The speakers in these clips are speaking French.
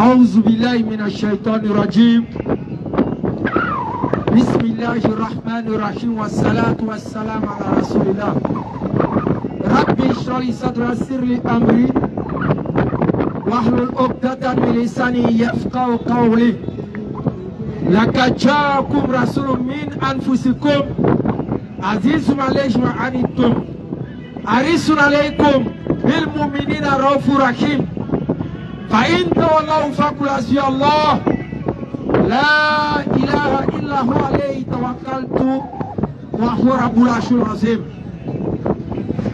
أعوذ بالله من الشيطان الرجيم. بسم الله الرحمن الرحيم والصلاة والسلام على رسول الله. ربي اشرح لي صدري ويسر لي أمري واحلل عقدة من لساني يفقهوا قولي. لقد جاءكم رسول من أنفسكم عزيز عليه ما عنتم حريص عليكم بالمؤمنين رؤوف رحيم. فإن تولوا فقل حسبي الله لا إله إلا هو عليه توكلت وهو رب العرش العظيم.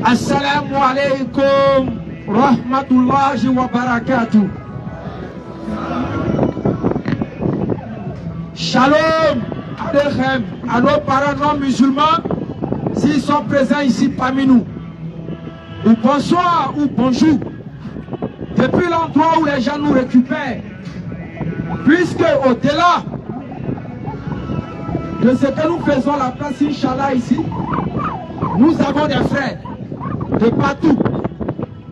السلام عليكم ورحمة الله وبركاته. Shalom Alechem à nos parents non musulmans s'ils sont présents ici parmi nous. Ou bonsoir ou bonjour. Depuis l'endroit où les gens nous récupèrent, puisque au-delà de ce que nous faisons la place Inch'Allah ici, nous avons des frères de partout,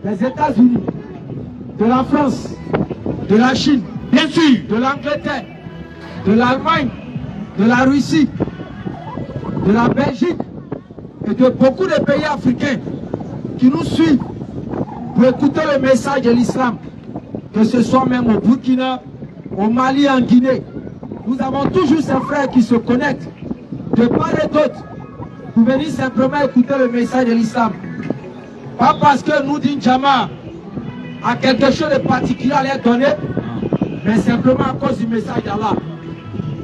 des États-Unis, de la France, de la Chine, bien sûr, de l'Angleterre, de l'Allemagne, de la Russie, de la Belgique et de beaucoup de pays africains qui nous suivent pour écouter le message de l'islam, que ce soit même au Burkina, au Mali, en Guinée. Nous avons toujours ces frères qui se connectent de part et d'autre pour venir simplement écouter le message de l'islam. Pas parce que nous d'une Jama a quelque chose de particulier à leur donner, mais simplement à cause du message d'Allah.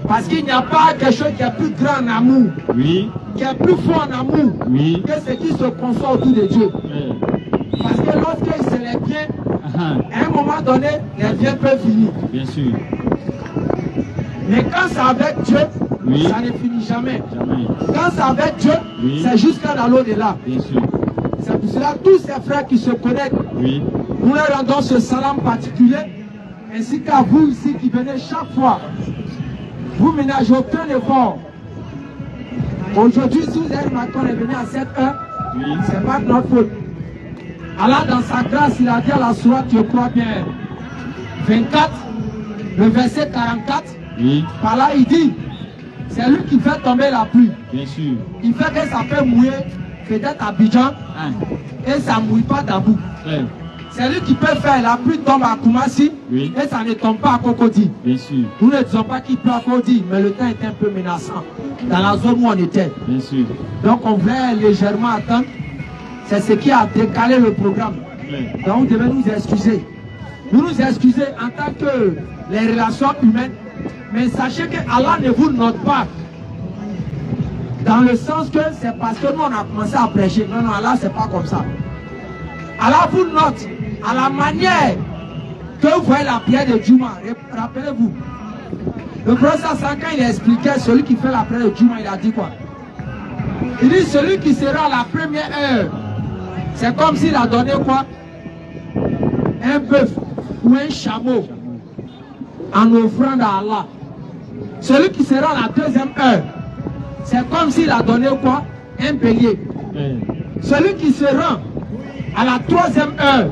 Parce qu'il n'y a pas quelque chose qui est plus grand en amour, oui, qui est plus fort en amour, oui, que ce qui se conçoit autour de Dieu. Oui. Parce que lorsqu'il se les biens, à un moment donné, les biens peuvent finir. Bien sûr. Mais quand c'est avec Dieu, oui, ça ne finit jamais. Jamais. Quand c'est avec Dieu, oui, c'est jusqu'à l'au-delà. Bien sûr. C'est pour cela tous ces frères qui se connectent, oui, nous leur rendons ce salam particulier, ainsi qu'à vous ici qui venez chaque fois. Vous ménagez aucun effort. Aujourd'hui, si vous êtes maintenant venu à cette heure, oui, c'est pas de notre faute. Allah, dans sa grâce, il a dit à la sourate, je crois bien, 24, le verset 44, oui, par là, il dit, c'est lui qui fait tomber la pluie. Bien sûr. Il fait que ça peut mouiller, peut-être à Abidjan, et ça ne mouille pas d'Abou. Ouais. C'est lui qui peut faire la pluie tombe à Koumassi, oui, et ça ne tombe pas à Cocody. Bien sûr. Nous ne disons pas qu'il pleut à Cocody, mais le temps est un peu menaçant dans la zone où on était. Bien sûr. Donc on voulait légèrement attendre. C'est ce qui a décalé le programme. Oui. Donc vous devez nous excuser. Vous nous excusez en tant que les relations humaines, mais sachez que Allah ne vous note pas. Dans le sens que c'est parce que nous on a commencé à prêcher. Non, non, Allah c'est pas comme ça. Allah vous note à la manière que vous voyez la prière de Juma. Rappelez-vous, le professeur Sanka il expliquait celui qui fait la prière de Juma, il a dit quoi? Il dit celui qui sera à la première heure, c'est comme s'il a donné quoi? Un bœuf ou un chameau en offrande à Allah. Celui qui sera à la deuxième heure, c'est comme s'il a donné quoi? Un bélier. Celui qui se rend à la troisième heure,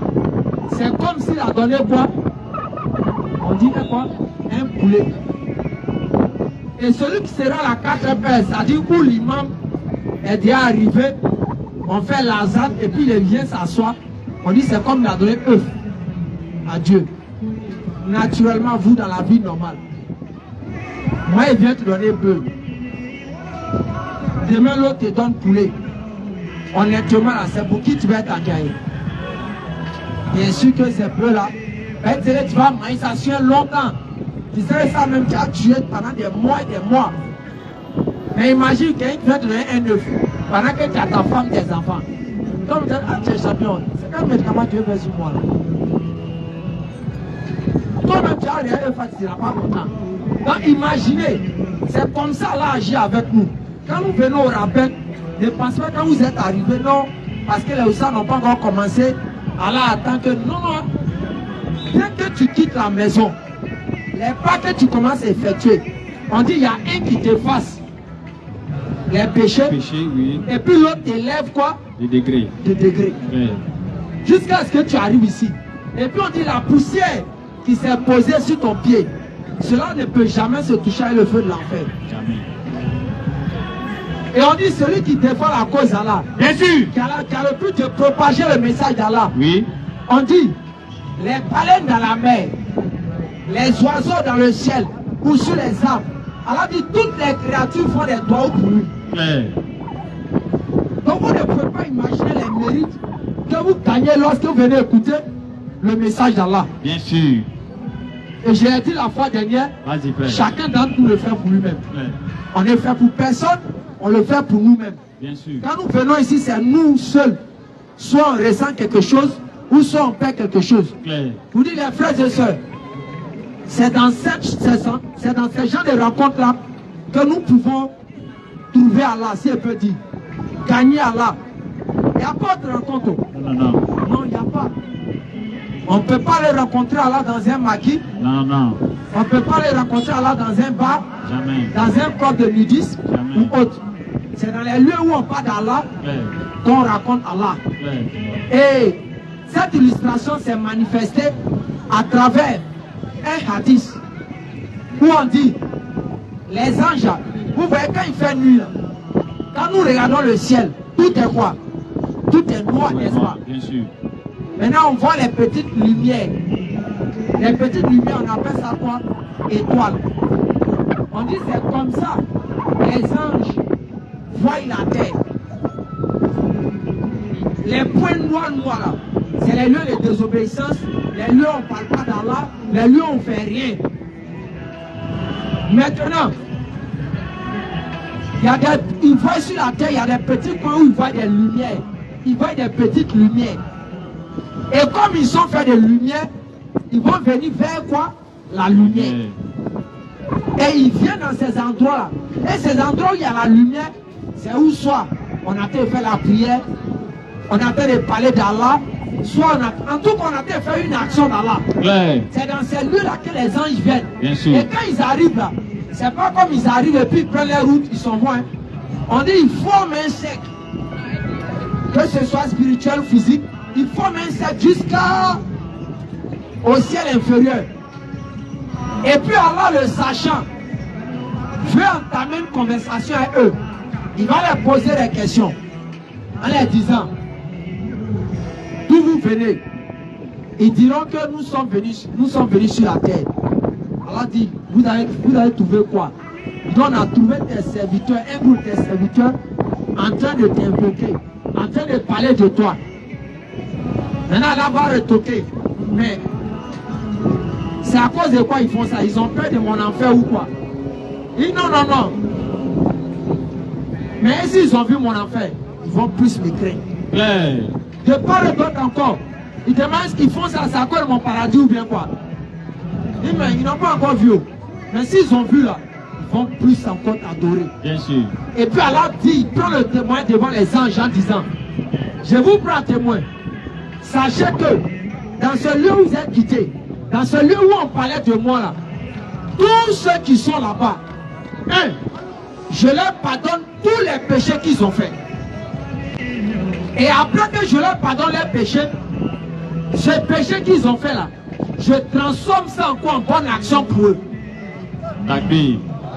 c'est comme s'il a donné quoi? On dit quoi? Un poulet. Et celui qui sera à la quatrième heure, c'est-à-dire où l'imam est déjà arrivé, on fait l'azan et puis il vient s'asseoir. On dit c'est comme il a donné œuf à Dieu. Naturellement, vous dans la vie normale. Moi, il vient te donner bœuf. Demain, l'autre te donne poulet. Honnêtement, là, c'est pour qui tu vas être engagé. Bien sûr que ces bœufs-là, tu vas manger ça sur longtemps. Tu sais ça même, tu as tué pendant des mois et des mois. Mais imagine quelqu'un qui va te donner un œuf pendant que tu as ta femme, tes enfants. Comme tu as tu es champion, c'est quel médicament tu veux faire sur moi là? Toi-même tu as rien fait, tu ne seras pas content. Donc imaginez, c'est comme ça là agit avec nous. Quand nous venons au rappel, ne pensez pas quand vous êtes arrivés, non, parce que les Oussas n'ont pas encore commencé. Allah attend que non, non. Dès que tu quittes la maison, les pas que tu commences à effectuer, on dit il y a un qui t'efface les péchés, oui, et puis l'autre t'élève quoi? Des degrés. Des degrés. Oui. Jusqu'à ce que tu arrives ici. Et puis on dit la poussière qui s'est posé sur ton pied, cela ne peut jamais se toucher avec le feu de l'enfer. Jamais. Et on dit celui qui défend la cause d'Allah, Bien sûr. qui a le but de propager le message d'Allah. Oui. On dit les baleines dans la mer, les oiseaux dans le ciel ou sur les arbres. Allah dit toutes les créatures font des doigts pour lui. Claire. Donc vous ne pouvez pas imaginer les mérites que vous gagnez lorsque vous venez écouter le message d'Allah. Bien sûr. Et je l'ai dit la fois dernière, Vas-y, Père. chacun d'entre nous le fait pour lui-même. Claire. On ne fait pour personne, on le fait pour nous-mêmes. Bien sûr. Quand nous venons ici, c'est nous seuls. Soit on ressent quelque chose, ou soit on perd quelque chose. Claire. Vous dites les frères et sœurs, c'est dans ces genres de rencontres-là que nous pouvons trouver Allah, si on peut dire. Gagner Allah. Il n'y a pas de rencontre. Non, non, non. Non, il n'y a pas. On ne peut pas les rencontrer Allah dans un maquis. Non, non. On ne peut pas les rencontrer Allah dans un bar, Jamais. dans un club de nudisme Jamais. ou autre. C'est dans les lieux où on parle d'Allah Claire. qu'on raconte Allah. Claire. Et cette illustration s'est manifestée à travers un hadith où on dit les anges, vous voyez quand il fait nuit, là, quand nous regardons le ciel, tout est quoi? Tout est noir, n'est-ce pas? Bien sûr. Maintenant on voit les petites lumières. Les petites lumières, on appelle ça quoi? Étoiles. On dit c'est comme ça. Les anges voient la terre. Les points noirs là, c'est les lieux de désobéissance, les lieux où on ne parle pas d'Allah, les lieux où on ne fait rien. Maintenant, il voit sur la terre, il y a des petits coins où il voit des lumières. Il voit des petites lumières. Et comme ils sont faits de lumière, ils vont venir vers quoi? La lumière. Et ils viennent dans ces endroits-là. Et ces endroits où il y a la lumière, c'est où soit on a fait la prière, on a fait parler d'Allah, soit en tout cas on a fait une action d'Allah. C'est dans ces lieux-là que les anges viennent. Bien sûr. Et quand ils arrivent là, c'est pas comme ils arrivent et puis ils prennent les routes, ils s'en vont. Hein. On dit ils forment un cercle. Que ce soit spirituel ou physique, ils forment un cercle jusqu'au ciel inférieur. Et puis Allah le sachant, veut entamer une conversation avec eux. Il va leur poser des questions en leur disant d'où vous venez. Ils diront que nous sommes venus sur la terre. Allah dit, vous avez trouvé quoi? Donc on a trouvé tes serviteurs, un groupe de serviteurs en train de t'invoquer, en train de parler de toi. Maintenant Allah va retoquer. Mais c'est à cause de quoi ils font ça? Ils ont peur de mon enfer ou quoi? Ils disent non, non, non. Mais s'ils ont vu mon enfer, ils vont plus me craindre. De part et d'autre encore. Ils demandent ce qu'ils font ça, c'est à cause de mon paradis ou bien quoi? Ils disent mais ils n'ont pas encore vu. Mais s'ils ont vu là, ils vont plus encore adorer. Bien sûr. Et puis Allah dit, il prend le témoin devant les anges en disant, je vous prends témoin. Sachez que dans ce lieu où vous êtes quittés, dans ce lieu où on parlait de moi là, tous ceux qui sont là-bas, je leur pardonne tous les péchés qu'ils ont fait. Et après que je leur pardonne les péchés, ces péchés qu'ils ont fait là, je transforme ça en bonne action pour eux.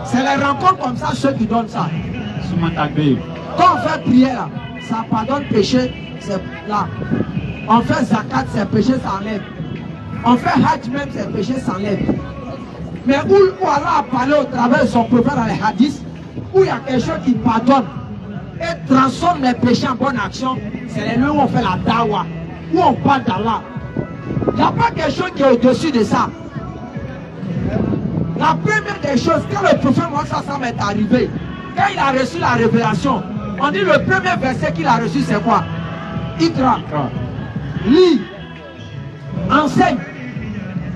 C'est les rencontres comme ça, ceux qui donnent ça. Quand on fait prière là, ça pardonne péché, c'est là. On fait zakat, ses péchés s'enlèvent. On fait hajj même, ses péchés s'enlèvent. Mais où Allah a parlé au travers de son prophète dans les hadiths, où il y a quelque chose qui pardonne et transforme les péchés en bonne action, c'est les lieux où on fait la dawa, où on parle d'Allah. Il n'y a pas quelque chose qui est au-dessus de ça. La première des choses, quand le prophète Mohammed est arrivé, quand il a reçu la révélation, on dit le premier verset qu'il a reçu, c'est quoi? Ikra. Lis. Enseigne.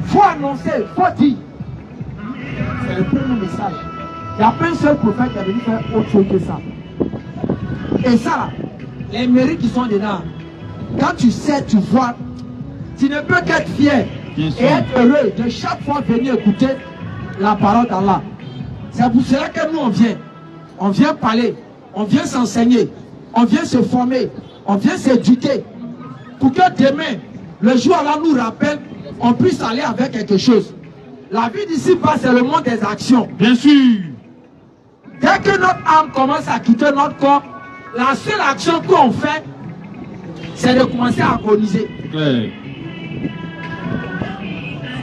Il faut annoncer, il faut dire. C'est le premier message. Il n'y a pas un seul prophète qui a venu faire autre chose que ça. Et ça, là, les mérites qui sont dedans, quand tu sais, tu vois, tu ne peux qu'être fier et être heureux de chaque fois venir écouter la parole d'Allah. C'est pour cela que nous on vient parler, on vient s'enseigner, on vient se former, on vient s'éduquer, pour que demain, le jour Allah nous rappelle on puisse aller avec quelque chose. La vie d'ici-bas, c'est le monde des actions. Bien sûr. Dès que notre âme commence à quitter notre corps, la seule action qu'on fait, c'est de commencer à agoniser. Ouais.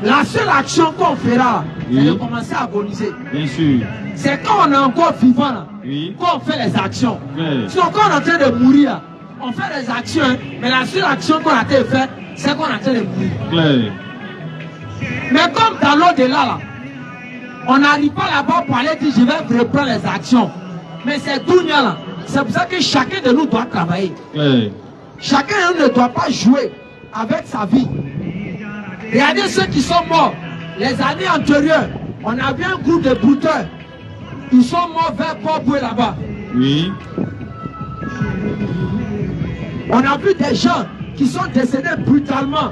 La seule action qu'on fera, c'est Oui. de commencer à agoniser. Bien sûr. C'est quand on est encore vivant, là, Oui. qu'on fait les actions. Ouais. Sinon, quand on est en train de mourir, là, on fait les actions, hein, mais la seule action qu'on a fait, c'est qu'on est en train de mourir. Ouais. Mais comme dans l'au-delà, là, on n'arrive pas là-bas pour aller dire je vais reprendre les actions. Mais c'est Dounia là. C'est pour ça que chacun de nous doit travailler. Ouais. Chacun de nous ne doit pas jouer avec sa vie. Regardez ceux qui sont morts. Les années antérieures, on avait un groupe de brouteurs. Ils sont morts vers Port-Boué là-bas. Oui. On a vu des gens qui sont décédés brutalement.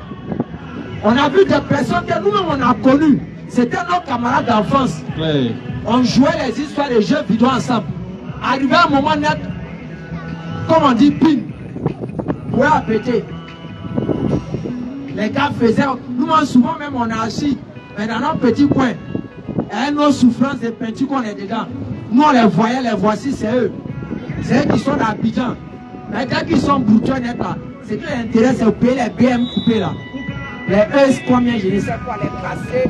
On a vu des personnes que nous-mêmes on a connues. C'était nos camarades d'enfance. Ouais. On jouait les histoires de jeux vidéo ensemble. Arrivé à un moment net, comme on dit, ping, ouais, à péter. Les gars faisaient, nous souvent même on a assis, mais dans notre petit coin, et nos souffrances de peinture qu'on est dedans. Nous on les voyait, les voici, c'est eux. C'est eux qui sont à Abidjan. Mais dès qu'ils sont brouteux net là, ce qui les intéresse, c'est de payer les BM coupés là. Les ES combien, je ne sais pas, les casser.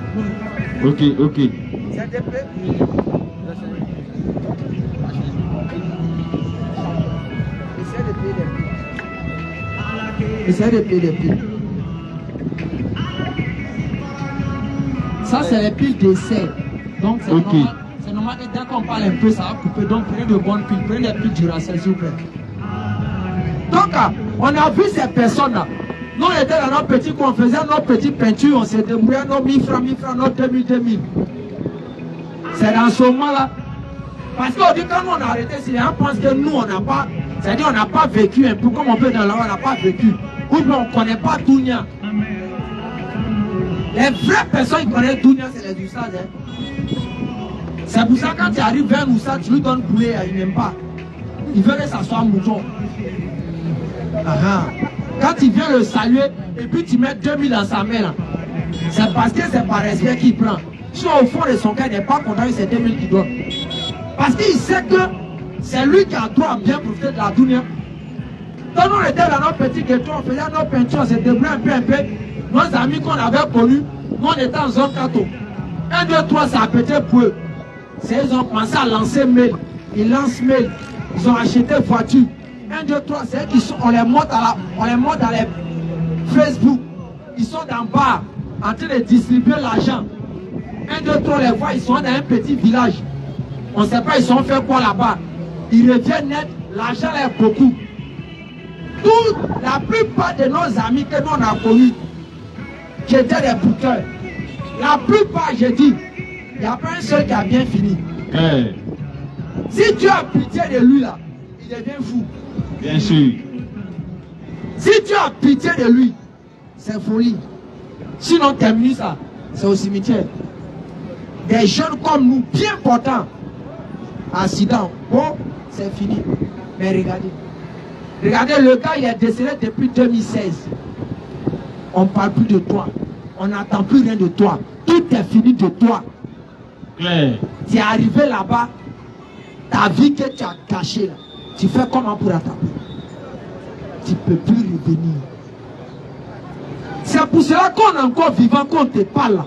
Ok, ok. C'est des peu. Essaye de payer les piles. Ça, c'est les piles d'essai. Donc, c'est Ok. normal. C'est normal que dès qu'on parle un peu, ça va couper. Donc, prenez de bonnes piles. Prenez des piles Duracell, s'il vous plaît. Donc, on a vu ces personnes-là. Nous, on était dans notre petit coin, on faisait nos petites peintures, on s'est débrouillé nos 1000 francs, nos 2000, 2000. C'est dans ce moment-là. Parce qu'on dit quand nous on a arrêté, si les gens pensent que nous on n'a pas, c'est-à-dire on n'a pas vécu un peu comme on peut dans la rue, on n'a pas vécu. Ou bien on ne connaît pas Dounia. Les vraies personnes qui connaissent Dounia, c'est les Oussas. Hein. C'est pour ça que quand tu arrives vers un Oussa, tu lui donnes boulet, il n'aime pas. Il veut que ça soit mouton. Quand il vient le saluer, et puis tu mets 2000 dans sa main, c'est parce que c'est par respect qu'il prend. Si au fond de son cœur, il n'est pas content que c'est 2000 qu'il donne. Parce qu'il sait que c'est lui qui a droit à bien profiter de la Dounia. Quand on était dans notre petit ghetto, on faisait nos peintures, on se débrouillait un peu. Nos amis qu'on avait connus, nous on était en zone 4. 1, 2, 3, ça a pété pour eux. Ils ont commencé à lancer mail. Ils lancent mail. Ils ont acheté voiture. 1, 2, 3, c'est eux qui sont, on les monte dans les Facebook. Ils sont dans le bar, en train de distribuer l'argent. 1, 2, 3, les voix, ils sont dans un petit village. On ne sait pas, ils ont fait quoi là-bas. Ils reviennent net, l'argent est beaucoup. La plupart de nos amis que nous on a connus, qui étaient des brouteurs, la plupart, j'ai dit, il n'y a pas un seul qui a bien fini. Hey. Si tu as pitié de lui là, il devient fou. Bien sûr. Si tu as pitié de lui, c'est folie. Sinon, termine ça, c'est au cimetière. Des jeunes comme nous, bien portants, accident, bon, c'est fini. Mais regardez. Regardez, le gars, il est décédé depuis 2016. On ne parle plus de toi. On n'attend plus rien de toi. Tout est fini de toi. Claire. Tu es arrivé là-bas, ta vie que tu as cachée là, tu fais comment pour attraper? Tu ne peux plus revenir. C'est pour cela qu'on est encore vivant, qu'on te parle là.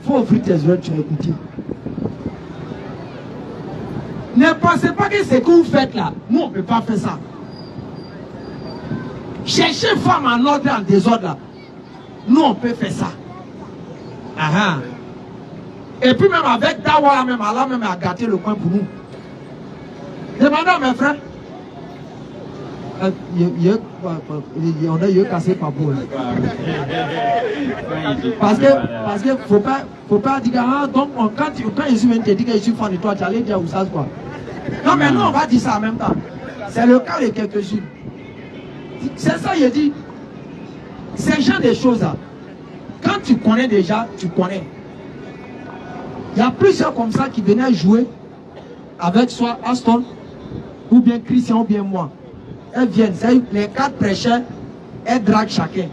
Il faut ouvrir tes oreilles, tu vas écouter. Ne pensez pas que ce que vous faites là, nous on ne peut pas faire ça. Chercher femme en ordre et en désordre là, nous on peut faire ça. Et puis même avec Dawa, même Allah même a gâté le coin pour nous. Demandez à mes frères. On a eu cassé par boule. Parce que faut pas dire donc quand je suis venu te dire que je suis fan de toi, tu allais dire où ça quoi. Non mais nous on va dire ça en même temps. C'est le cas de quelques-unes. C'est ça je dis. Ces genre de choses là. Quand tu connais déjà, tu connais. Il y a plusieurs comme ça qui venaient jouer avec soit Aston ou bien Christian ou bien moi. Elles viennent, les 4 prêcheurs, elles draguent chacun.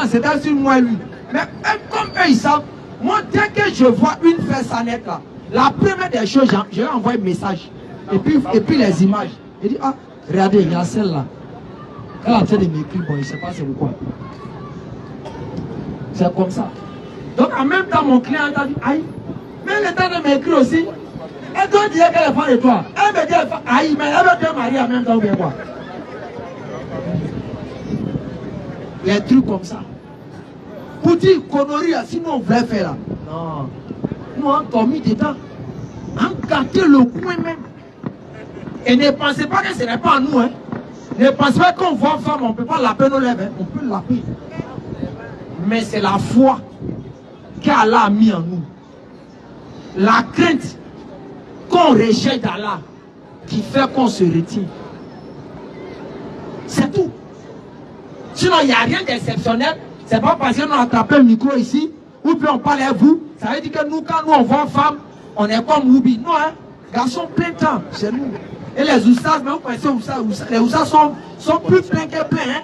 C'est sur moi lui. Mais comme eux ils savent, moi dès que je vois une fesse à net là, la première des choses, je vais envoyer un message. Et puis les images. Il dit, ah, regardez, il y a celle-là. Elle a fait de m'écrire, bon, je ne sais pas c'est pourquoi. C'est comme ça. Donc en même temps, mon client a dit, aïe, mais elle est en train de m'écrire aussi. Elle doit dire qu'elle est fan de toi. Elle me dit, aïe, mais elle veut te marier en même temps ou bien quoi. Les trucs comme ça. Pour dire conneries, sinon on voulait faire là. Non. Nous on a mis dedans. On gâté le coin même. Et ne pensez pas que ce n'est pas à nous. Hein. Ne pensez pas qu'on voit une femme, on ne peut pas laper nos lèvres. Hein. On peut laper. Mais c'est la foi qu'Allah a mis en nous. La crainte qu'on rejette d'Allah qui fait qu'on se retire. C'est tout. Sinon, il n'y a rien d'exceptionnel. C'est pas parce que nous attrapons le micro ici, ou puis on parle à vous. Ça veut dire que nous, quand nous on voit une femme, on est comme Oubi. Non, hein. Garçons plein temps chez nous. Et les oussas, mais vous connaissez les oussas sont plus pleins que pleins. Hein?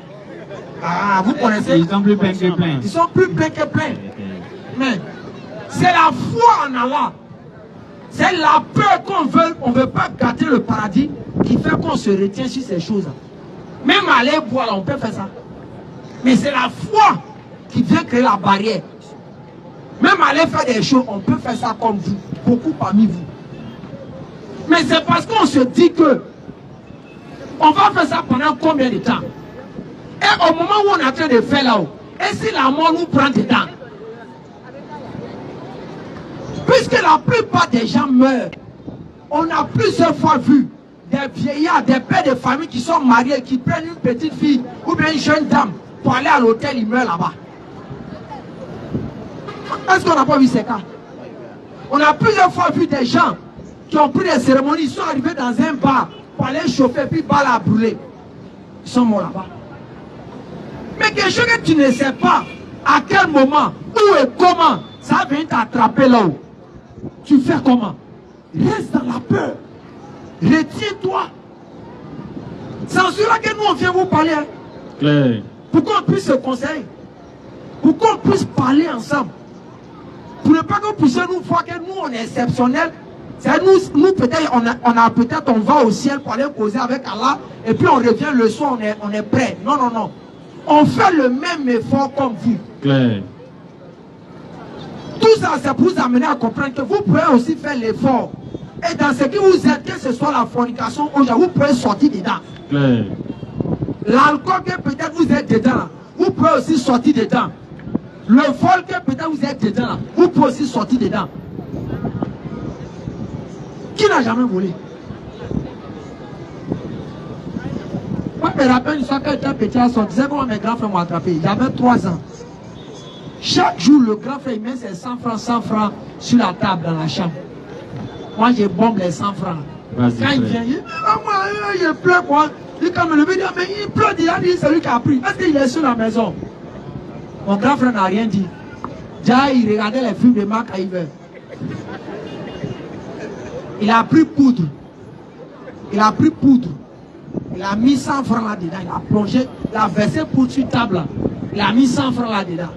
Ah, vous connaissez? Ils sont plus pleins que pleins. Ils sont plus pleins que pleins. Mais c'est la foi en Allah. C'est la peur qu'on ne veut pas gâter le paradis qui fait qu'on se retient sur ces choses. Même aller boire, on peut faire ça. Mais c'est la foi qui vient créer la barrière. Même aller faire des choses, on peut faire ça comme vous. Beaucoup parmi vous. Mais c'est parce qu'on se dit que on va faire ça pendant combien de temps? Et au moment où on est en train de faire là-haut, et si la mort nous prend dedans? Puisque la plupart des gens meurent, on a plusieurs fois vu des vieillards, des pères de famille qui sont mariés, qui prennent une petite fille ou bien une jeune dame pour aller à l'hôtel, ils meurent là-bas. Est-ce qu'on n'a pas vu ces cas? On a plusieurs fois vu des gens qui ont pris des cérémonies, ils sont arrivés dans un bar pour aller chauffer, puis le bar a brûlé. Ils sont morts là-bas. Mais quelque chose que tu ne sais pas, à quel moment, où et comment, ça vient t'attraper là-haut. Tu fais comment? Reste dans la peur. Retiens-toi. C'est en cela que nous on vient vous parler. Hein. Claire. Pour qu'on puisse se conseiller. Pour qu'on puisse parler ensemble. Pour ne pas que vous puissiez nous voir que nous on est exceptionnels. C'est nous peut-être on va au ciel pour aller causer avec Allah et puis on revient le soir, on est prêt. Non, non, non. On fait le même effort comme vous. Claire. Tout ça, c'est pour vous amener à comprendre que vous pouvez aussi faire l'effort. Et dans ce que vous êtes, que ce soit la fornication, vous pouvez sortir dedans. Claire. L'alcool que peut-être vous êtes dedans, vous pouvez aussi sortir dedans. Le vol que peut-être vous êtes dedans, vous pouvez aussi sortir dedans. Qui n'a jamais volé? Moi, je me rappelle une fois que j'étais petit, on disait comment mes grands frères m'ont attrapé. J'avais 3 ans. Chaque jour, le grand frère met ses 100 francs sur la table dans la chambre. Moi, je bombe les 100 francs. Quand il vient, il dit, ah, moi, il pleure, quoi. Il quand me lever, il dit, mais il pleure, il a dit, c'est lui qui a pris. Est-ce qu'il est sur la maison? Mon grand frère n'a rien dit. Déjà, il regardait les films de Marc Iver. Il a pris poudre. Il a pris poudre. Il a mis 100 francs là-dedans. Il a plongé, il a versé poudre sur table. Il a mis 100 francs là-dedans.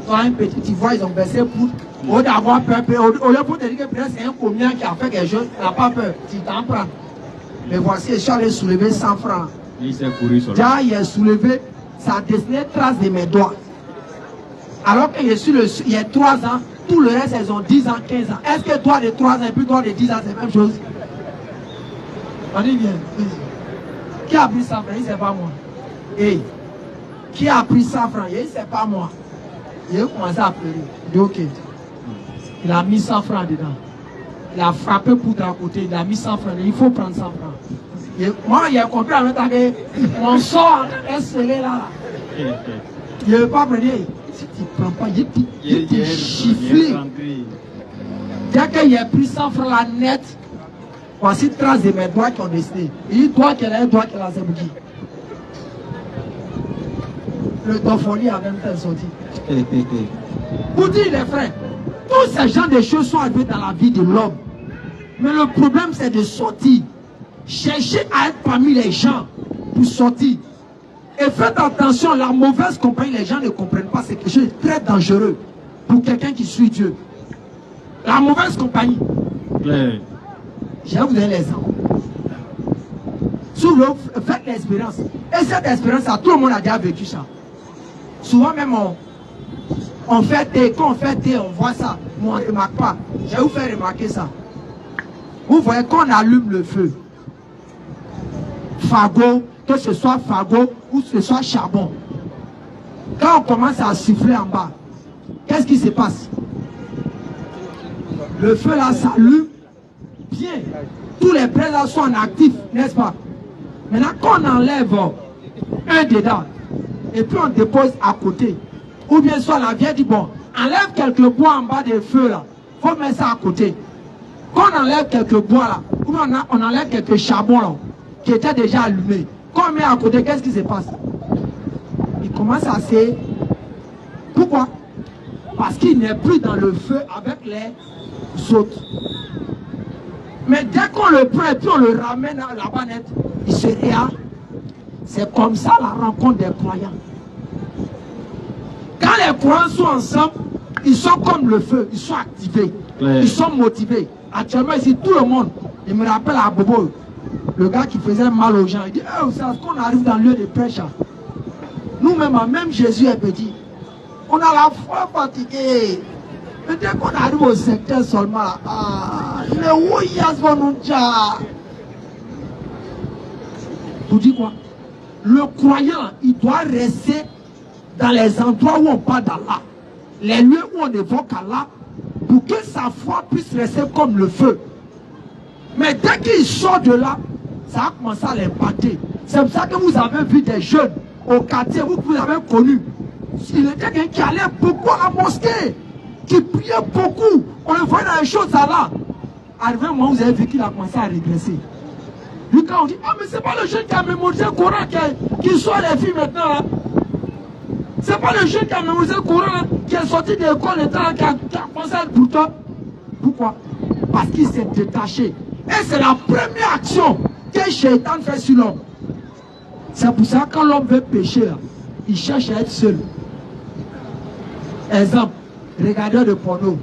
Toi, un petit ivoire, ils ont versé poudre. Au lieu d'avoir peur, au lieu de te dire que c'est un commun qui a fait quelque chose, il n'a pas peur. Tu t'en prends. Mais voici, je suis allé soulever 100 francs. Il s'est couru sur déjà, il a soulevé, ça a dessiné trace de mes doigts. Alors que je suis il y a 3 ans, tout le reste, ils ont 10 ans, 15 ans. Est-ce que doigt de 3 ans et puis doigt de 10 ans, c'est la même chose? On dit bien. Qui a pris 100 francs? Il ne sait pas moi. Hey. Qui a pris 100 francs? Il ne sait pas moi. Il a commencé à pleurer. Il dit ok. Il a mis 100 francs dedans. Il a frappé poudre à côté. Il a mis 100 francs. Il faut prendre 100 francs. Moi, il a compris en même temps que mon sort est scellé là. Il ne veut pas prendre. Si tu ne prends pas, il te chifflé. Dès qu'il a pris 100 francs la net, voici trace de mes doigts qui ont dessiné. Il dit doigt qu'elle a, doigt qu'elle a zébouki. Le Dofoli a même fait sortir. Pour dire les frères, tous ces genres de choses sont arrivées dans la vie de l'homme. Mais le problème c'est de sortir. Chercher à être parmi les gens pour sortir. Et faites attention, la mauvaise compagnie, les gens ne comprennent pas, c'est quelque chose de très dangereux pour quelqu'un qui suit Dieu. La mauvaise compagnie. Claire. Je vais vous donner l'exemple. Souvent, faites l'expérience. Et cette expérience, tout le monde a déjà vécu ça. Souvent même, on fait thé, quand on fait thé, on voit ça, mais on ne remarque pas. Je vais vous faire remarquer ça. Vous voyez, quand on allume le feu, fagot, que ce soit fagot ou que ce soit charbon, quand on commence à siffler en bas, qu'est-ce qui se passe? Le feu là s'allume bien. Tous les braises là sont en actif, n'est-ce pas? Maintenant, quand on enlève un dedans, et puis on dépose à côté, ou bien soit la vieille dit, bon, enlève quelques bois en bas des feux là, il faut mettre ça à côté. Quand on enlève quelques bois là, ou bien on enlève quelques charbons là, qui étaient déjà allumés, quand on met à côté, qu'est-ce qui se passe? Il commence à se... Pourquoi? Parce qu'il n'est plus dans le feu avec les autres. Mais dès qu'on le prend et puis on le ramène à la banette, il se réa. C'est comme ça la rencontre des croyants. Quand les croyants sont ensemble, ils sont comme le feu, ils sont activés, ils sont motivés. Actuellement ici, tout le monde, il me rappelle à Bobo, le gars qui faisait mal aux gens, il dit, hey, vous savez qu'on arrive dans le lieu de prêche. Nous-mêmes, même Jésus est petit. On a la foi fatiguée. Mais dès qu'on arrive au secteur seulement, les ouïas vont nous dire. Vous dites quoi? Le croyant, il doit rester dans les endroits où on parle d'Allah, les lieux où on évoque Allah, pour que sa foi puisse rester comme le feu. Mais dès qu'il sort de là, ça a commencé à l'impacter. C'est pour ça que vous avez vu des jeunes au quartier, vous avez connu. Il était quelqu'un qui allait beaucoup à la mosquée, qui priait beaucoup. On le voyait dans les choses Allah. Arrivé un moment, vous avez vu qu'il a commencé à régresser. Lui, quand on dit, ah, mais c'est pas le jeune qui a mémorisé le Coran qui sort les filles maintenant là. C'est pas le jeune qui a mémorisé le Coran là, qui est sorti de l'école et qui a commencé à être pourtant. Pourquoi? Parce qu'il s'est détaché. Et c'est la première action que Shaitan fait sur l'homme. C'est pour ça que quand l'homme veut pécher là, il cherche à être seul. Exemple, regardeur de porno.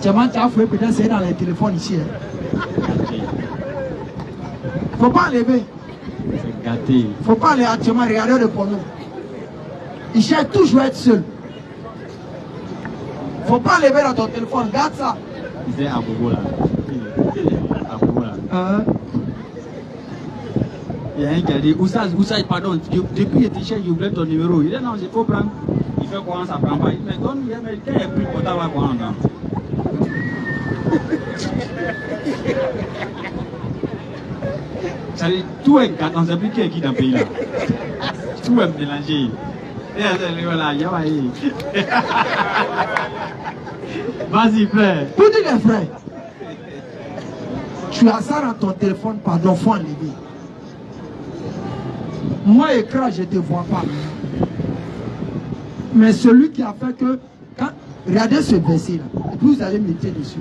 Tu as fait peut-être c'est dans les téléphones ici. Faut pas enlever. C'est gâté. Faut pas aller actuellement regarder de porno. Il cherche toujours à être seul. Faut pas enlever dans ton téléphone. Regarde ça. Il est à Bobo là. À Bobo là. Il y a un qui a dit, Oussa, pardon, depuis que tu cherches, je voulais ton numéro. Il dit non, je peux prendre. Il fait quoi, ça prend pas. Il dit, mais donne, mais quand il est plus portable à quoi dedans. Ça dit, tout est gâté, on ne sait plus qui est qui dans le pays là. Tout est mélangé. Et voilà, il y a vas-y, frère. Pour dire les frères, tu as ça dans ton téléphone, pardon, faut enlever. Moi, écran, je ne te vois pas. Mais celui qui a fait que, quand, regardez ce verset-là, et puis vous allez méditer dessus.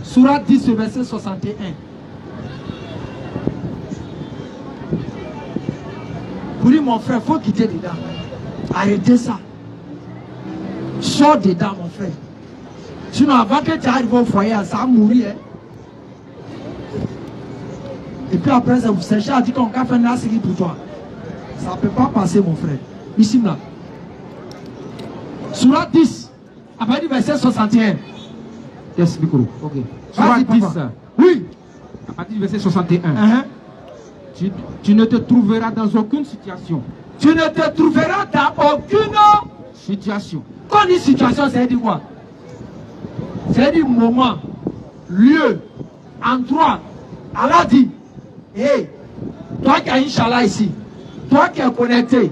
Surat 10, verset 61. Vous dites, mon frère, il faut quitter dedans. Arrêtez ça. Sors dedans, mon frère. Sinon, avant que tu arrives au foyer, ça va mourir. Hein? Et puis après, ça vous cherchez à dire qu'on va faire une série pour toi. Ça ne peut pas passer, mon frère. Ici, là. Surat 10, à partir du verset 61. Yes, micro. Ok. Surat 10. Oui. À partir du verset 61. Tu ne te trouveras dans aucune situation. Tu ne te trouveras dans aucune situation. Quand on dit situation, ça veut dire quoi? Ça veut dire moment, lieu, endroit. Allah dit, hé, toi qui as Inch'Allah ici, toi qui es connecté,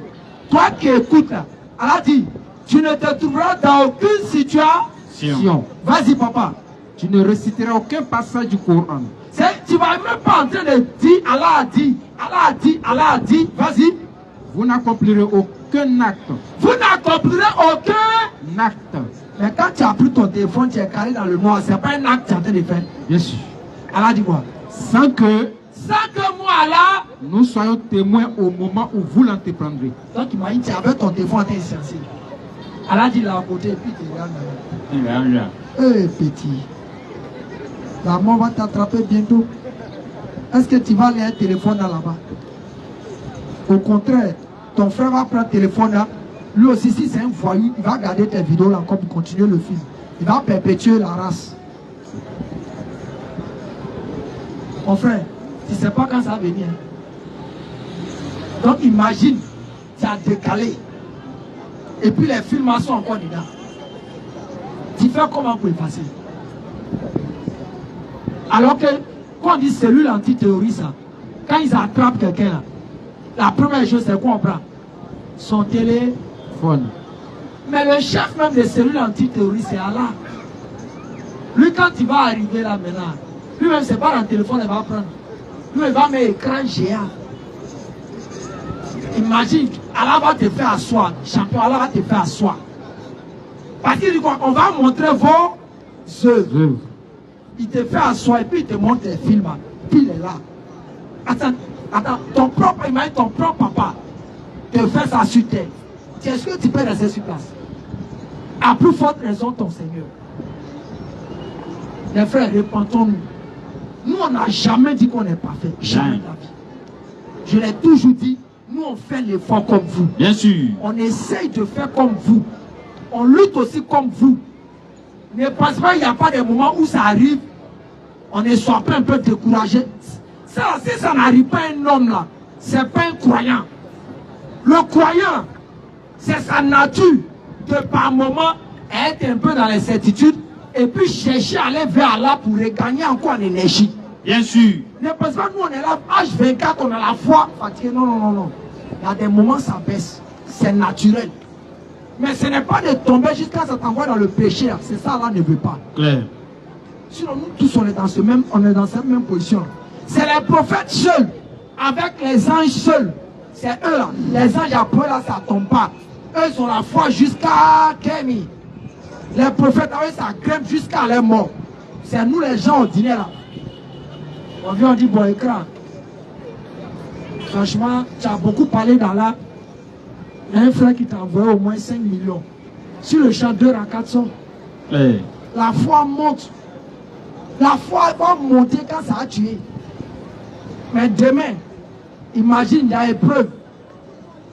toi qui écoutes là, Allah dit, tu ne te trouveras dans aucune situation. Vas-y, papa. Tu ne réciteras aucun passage du Coran. Tu ne vas même pas en train de dire, Allah a dit, Allah a dit, Allah a dit, vas-y. Vous n'accomplirez aucun acte. Vous n'accomplirez aucun acte. Mais quand tu as pris ton téléphone, tu es carré dans le noir, ce n'est pas un acte que tu es en train de faire. Bien sûr. Allah dit quoi? Sans que moi, Allah, Nous soyons témoins au moment où vous l'entreprendrez. Donc il m'a dit, tu avais ton téléphone, t'es insensé. Elle a dit là à côté, et puis tu regardes. Eh petit, la mort va t'attraper bientôt. Est-ce que tu vas aller un téléphone là-bas? Au contraire, ton frère va prendre le téléphone là. Lui aussi, si c'est un voyou, il va garder tes vidéos là encore pour continuer le film. Il va perpétuer la race. Mon frère, tu ne sais pas quand ça va venir. Donc imagine, tu as décalé. Et puis les films sont encore dedans. Tu fais comment pour effacer? Alors que, quand on dit cellule antiterroriste, quand ils attrapent quelqu'un là, la première chose c'est quoi on prend? Son téléphone. Mais le chef même des cellules antiterroristes, c'est Allah. Lui, quand il va arriver là maintenant, lui-même, c'est pas dans le téléphone, il va prendre. Lui, il va mettre écran géant. Imagine, Allah va te faire asseoir. Champion, Allah va te faire asseoir. Parce qu'il dit quoi? On va montrer vos œuvres. Il te fait asseoir et puis il te montre les films. Puis il est là. Attends, ton propre papa te fait ça sur terre. Est-ce que tu peux rester sur place? À plus forte raison, ton Seigneur. Les frères, repentons-nous. Nous, on n'a jamais dit qu'on n'est parfait. Jamais de la vie. Je l'ai toujours dit, nous, on fait l'effort comme vous. Bien sûr. On essaye de faire comme vous. On lutte aussi comme vous. Ne pense pas qu'il n'y a pas de moments où ça arrive. On est soit un peu découragé. Ça, si ça n'arrive pas à un homme là, c'est pas un croyant. Le croyant, c'est sa nature de par moment être un peu dans l'incertitude et puis chercher à aller vers Allah pour regagner encore en énergie. Bien sûr. Ne pense pas que nous on est là, H24, on a la foi fatiguée. Non, non, non, non. Il y a des moments ça baisse. C'est naturel. Mais ce n'est pas de tomber jusqu'à ça t'envoie dans le péché. C'est ça, Allah ne veut pas. Clair. Sinon, nous tous, on est dans cette même position. C'est les prophètes seuls, avec les anges seuls. C'est eux là. Les anges après là, ça ne tombe pas. Eux, ils ont la foi jusqu'à Kémy. Les prophètes, avec ça grimpe jusqu'à leur mort. C'est nous les gens ordinaires là. On vient, on dit, bon écran. Franchement, tu as beaucoup parlé dans là. Il y a un frère qui t'a envoyé au moins 5 millions. Sur le champ 2 à 400. Hey. La foi monte. La foi va monter quand ça a tué. Mais demain, imagine, il y a épreuve.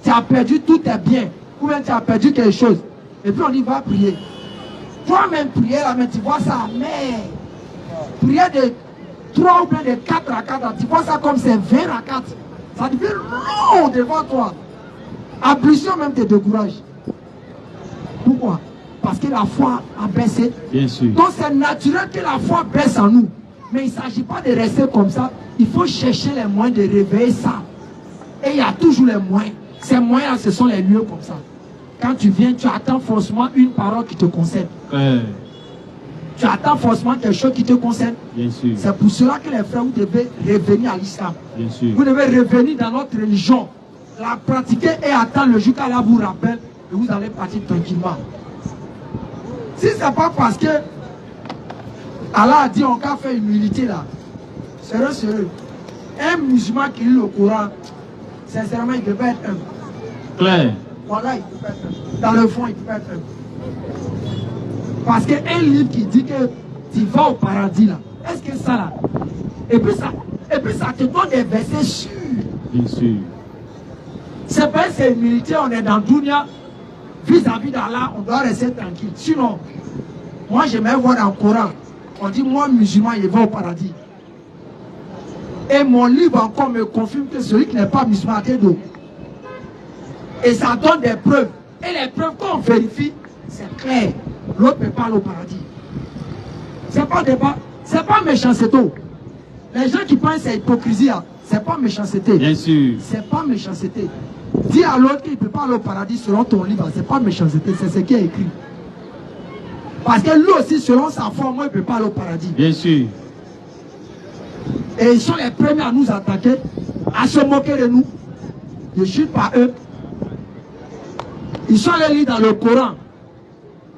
Tu as perdu tous tes biens. Ou bien tu as perdu quelque chose. Et puis on dit, va prier. Toi-même prier là, mais tu vois ça, mais prier de 3 ou bien de 4 à 4, tu vois ça comme c'est 20 à 4. Ça devient long devant toi. Ablution même te décourage. Pourquoi? Parce que la foi a baissé. Bien sûr. Donc c'est naturel que la foi baisse en nous. Mais il ne s'agit pas de rester comme ça. Il faut chercher les moyens de réveiller ça. Et il y a toujours les moyens. Ces moyens, ce sont les lieux comme ça. Quand tu viens, tu attends forcément une parole qui te concerne. Tu attends forcément quelque chose qui te concerne. Bien sûr. C'est pour cela que les frères, vous devez revenir à l'islam. Bien sûr. Vous devez revenir dans notre religion. La pratiquer et attendre le jour qu'Allah vous rappelle et vous allez partir tranquillement. Si ce n'est pas parce que Allah a dit on va faire humilité là, sérieux. Un musulman qui lit le Coran, sincèrement, il ne peut pas être humble. Clair. Voilà, il peut pas être humble. Dans le fond, il ne peut pas être humble. Parce qu'un livre qui dit que tu vas au paradis là, est-ce que ça là? Et puis ça te donne des versets sûrs. Bien sûr. C'est pas c'est humilité, on est dans Dunya, vis-à-vis d'Allah, on doit rester tranquille. Sinon, moi j'aimerais voir dans le Coran, on dit moi musulman, il va au paradis. Et mon livre encore me confirme que celui qui n'est pas musulman a des dos. Et ça donne des preuves. Et les preuves qu'on vérifie, c'est clair. L'autre ne peut pas aller au paradis. C'est pas méchanceté. Les gens qui pensent que c'est hypocrisie, c'est pas méchanceté. Bien sûr. C'est pas méchanceté. Dis à l'autre qu'il ne peut pas aller au paradis selon ton livre, c'est pas méchanceté, c'est ce qui est écrit. Parce que lui aussi, selon sa foi, moi, il ne peut pas aller au paradis. Bien sûr. Et ils sont les premiers à nous attaquer, à se moquer de nous. Je chute par eux. Ils sont allés lire dans le Coran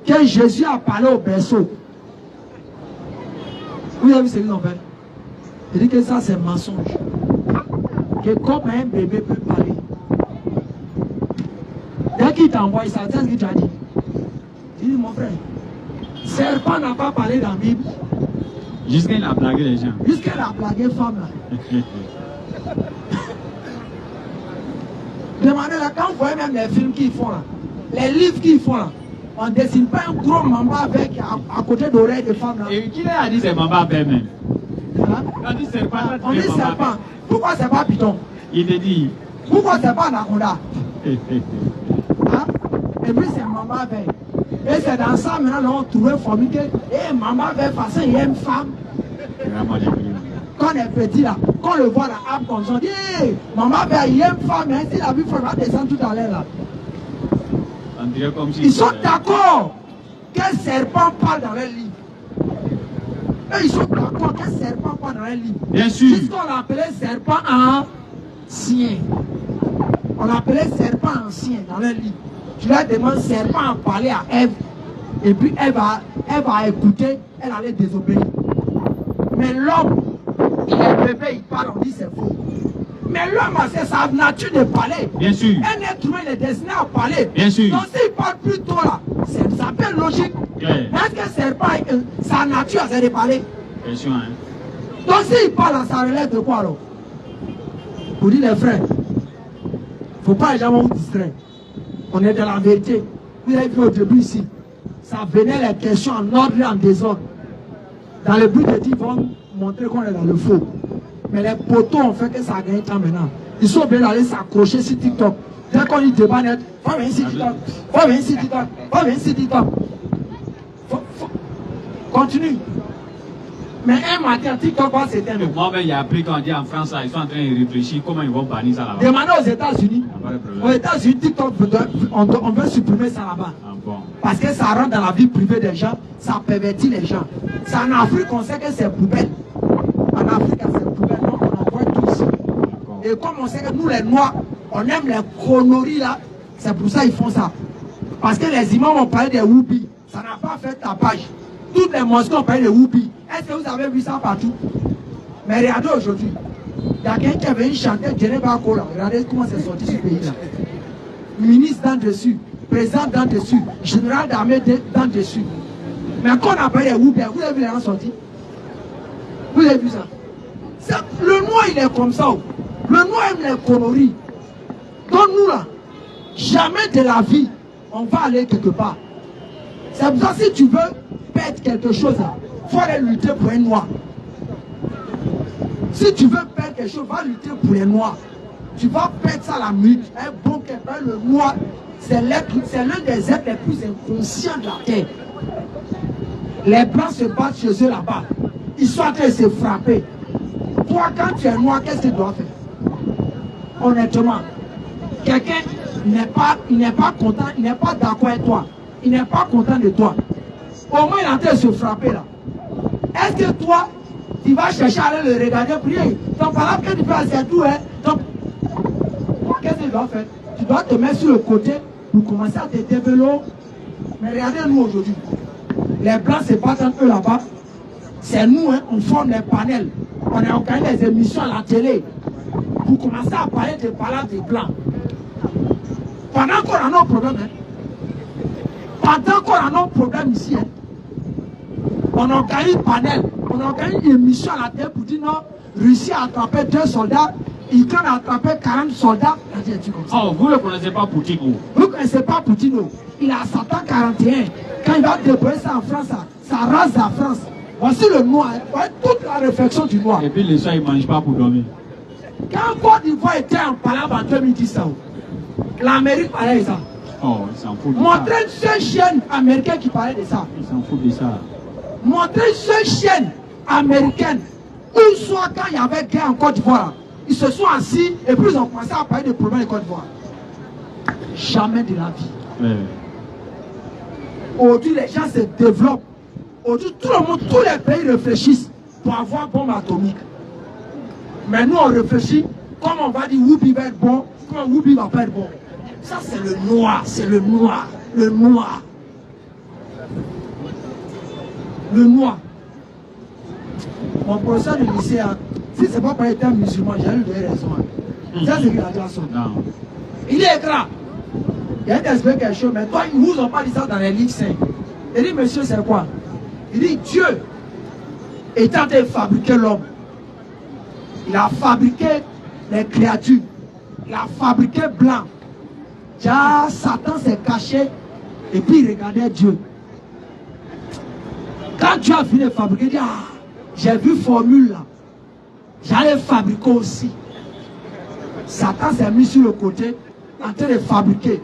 que Jésus a parlé au berceau. Vous avez vu ce qu'ils ont fait? Il dit que ça c'est mensonge. que comme un bébé peut parler. Dès qu'il t'envoie ça, c'est ce qu'il t'a dit. Il dit, mon frère, serpent n'a pas parlé dans la Bible. Jusqu'à il a blagué les gens. Jusqu'à il a blagué femme là. Demandez-là, quand vous voyez même les films qu'ils font là, les livres qu'ils font là, on ne dessine pas un gros mamba avec à côté d'oreilles de femmes là. Et qui a dit c'est mamba avec même? Hein? On dit serpent. On dit serpent. Pourquoi c'est pas python? Il te dit. Pourquoi c'est pas anaconda? Hein? Et puis c'est mamba avec. Et c'est dans ça maintenant on trouve formule que mamba avec façon il y a une femme. Quand on est petit là, quand on le voit là, comme ça, on dit maman il y a une femme, hein, si la vie va descendre tout à l'heure là. Ils sont d'accord qu'un serpent parle dans leur livre. Et ils sont d'accord qu'un serpent parle dans leur livre. Bien sûr. Puisqu'on l'appelait serpent ancien. On l'appelait serpent ancien dans leur livre. Tu leur demandes serpent à parler à Ève. Et puis elle va écouter, elle allait désobéir. Mais l'homme, il est bébé, il parle, on dit c'est faux. Mais l'homme, c'est sa nature de parler. Bien sûr. Un être humain, il est destiné à parler. Bien sûr. Donc s'il parle plus tôt là, ça s'appelle logique. Est-ce que serpent, sa nature, c'est de parler? Bien sûr, hein. Donc s'il parle là, ça relève de quoi alors? Pour dire les frères, il ne faut pas jamais vous distraire. On est dans la vérité. Vous avez vu au début ici, ça venait les questions en ordre et en désordre. Dans le but de dire, ils vont montrer qu'on est dans le faux. Mais les poteaux ont fait que ça gagne temps maintenant. Ils sont obligés d'aller s'accrocher sur TikTok. Dès qu'on dit débat net, faut venir sur TikTok. Faut venir sur TikTok. Faut venir sur TikTok. Continue. Mais un matin, TikTok va s'éteindre. Moi-même, il y a appris quand on dit en France, ils sont en train de réfléchir comment ils vont bannir ça là-bas. Demandez aux États-Unis. Aux États-Unis, TikTok, on veut supprimer ça là-bas. Ah, bon. Parce que ça rentre dans la vie privée des gens, ça pervertit les gens. C'est en Afrique qu'on sait que c'est poubelle. En Afrique, c'est poubelle, donc on en voit tous. Et comme on sait que nous les Noirs, on aime les conneries là, c'est pour ça qu'ils font ça. Parce que les imams ont parlé des whoopies, ça n'a pas fait tapage. Toutes les mosquées ont parlé de whoopies. Est-ce que vous avez vu ça partout? Mais regardez aujourd'hui, il y a quelqu'un qui est venu chanter Djeneba Kola. Regardez comment c'est sorti ce pays-là. Ministre dans dessus, président dans dessus, général d'armée dans dessus. Mais quand on a parlé de whoopies, vous avez vu les gens sortis? Vous avez vu ça? Le noir il est comme ça. Le noir aime les conneries. Donc nous là, jamais de la vie, on va aller quelque part. C'est pour ça si tu veux perdre quelque chose, il faut aller lutter pour un noir. Si tu veux perdre quelque chose, va lutter pour les noirs. Tu vas perdre ça la minute. Un bon quelqu'un, le noir, c'est l'un des êtres les plus inconscients de la terre. Les blancs se battent chez eux là-bas. Ils sont en train de se frapper. Toi, quand tu es noir, qu'est-ce que tu dois faire? Honnêtement, quelqu'un n'est pas content, il n'est pas d'accord avec toi. Il n'est pas content de toi. Au moins, il est en train de se frapper là. Est-ce que toi, tu vas chercher à aller le regarder prier? Donc, par là, que tu fais, c'est tout, hein? Donc, qu'est-ce que tu dois faire? Tu dois te mettre sur le côté pour commencer à te développer. Mais regardez-nous aujourd'hui. Les blancs se battent entre eux là-bas. C'est nous, hein, on forme les panels. On a organisé des émissions à la télé pour commencer à parler de balades des blancs. Pendant qu'on a nos problèmes, hein, pendant qu'on a nos problèmes ici, hein, on organise panel, on organise une émission à la télé pour dire non, Russie a attrapé 2 soldats, Ukraine a attrapé 40 soldats. Oh, vous ne connaissez pas Poutine? Vous ne connaissez pas Poutine? Il a Satan 41. Quand il va déployer ça en France, ça rase la France. Voici le noir, voici toute la réflexion du noir. Et puis les soirs, ils ne mangent pas pour dormir. Quand Côte d'Ivoire était en palabre en 2010, l'Amérique parlait de ça. Oh, ils s'en foutent de ça. Montrez une seule chaîne américaine qui parlait de ça. Ils s'en foutent de ça. Montrez une seule chaîne américaine où soit quand il y avait guerre en Côte d'Ivoire, ils se sont assis et puis ils ont commencé à parler des problèmes de Côte d'Ivoire. Jamais de la vie. Ouais. Aujourd'hui, les gens se développent. Aujourd'hui, tout le monde, tous les pays réfléchissent pour avoir bombe atomique. Mais nous, on réfléchit, comme on va dire Whoopi va être bon, comme Whoopi va pas être bon. Ça, c'est le noir, c'est le noir, le noir. Le noir. Mon professeur de lycée, si ce n'est pas par être un musulman, j'ai eu deux raisons. C'est ce qu'il a dit à son. Non. Il est grand. Il a expliqué quelque chose, mais toi, ils ne vous ont pas dit ça dans les livres saints. Il dit, monsieur, c'est quoi? Il dit, Dieu est en train de fabriquer l'homme. Il a fabriqué les créatures. Il a fabriqué blanc. Déjà, Satan s'est caché et puis il regardait Dieu. Quand Dieu a fini de fabriquer, il dit, ah, j'ai vu formule là. J'allais fabriquer aussi. Satan s'est mis sur le côté en train de fabriquer.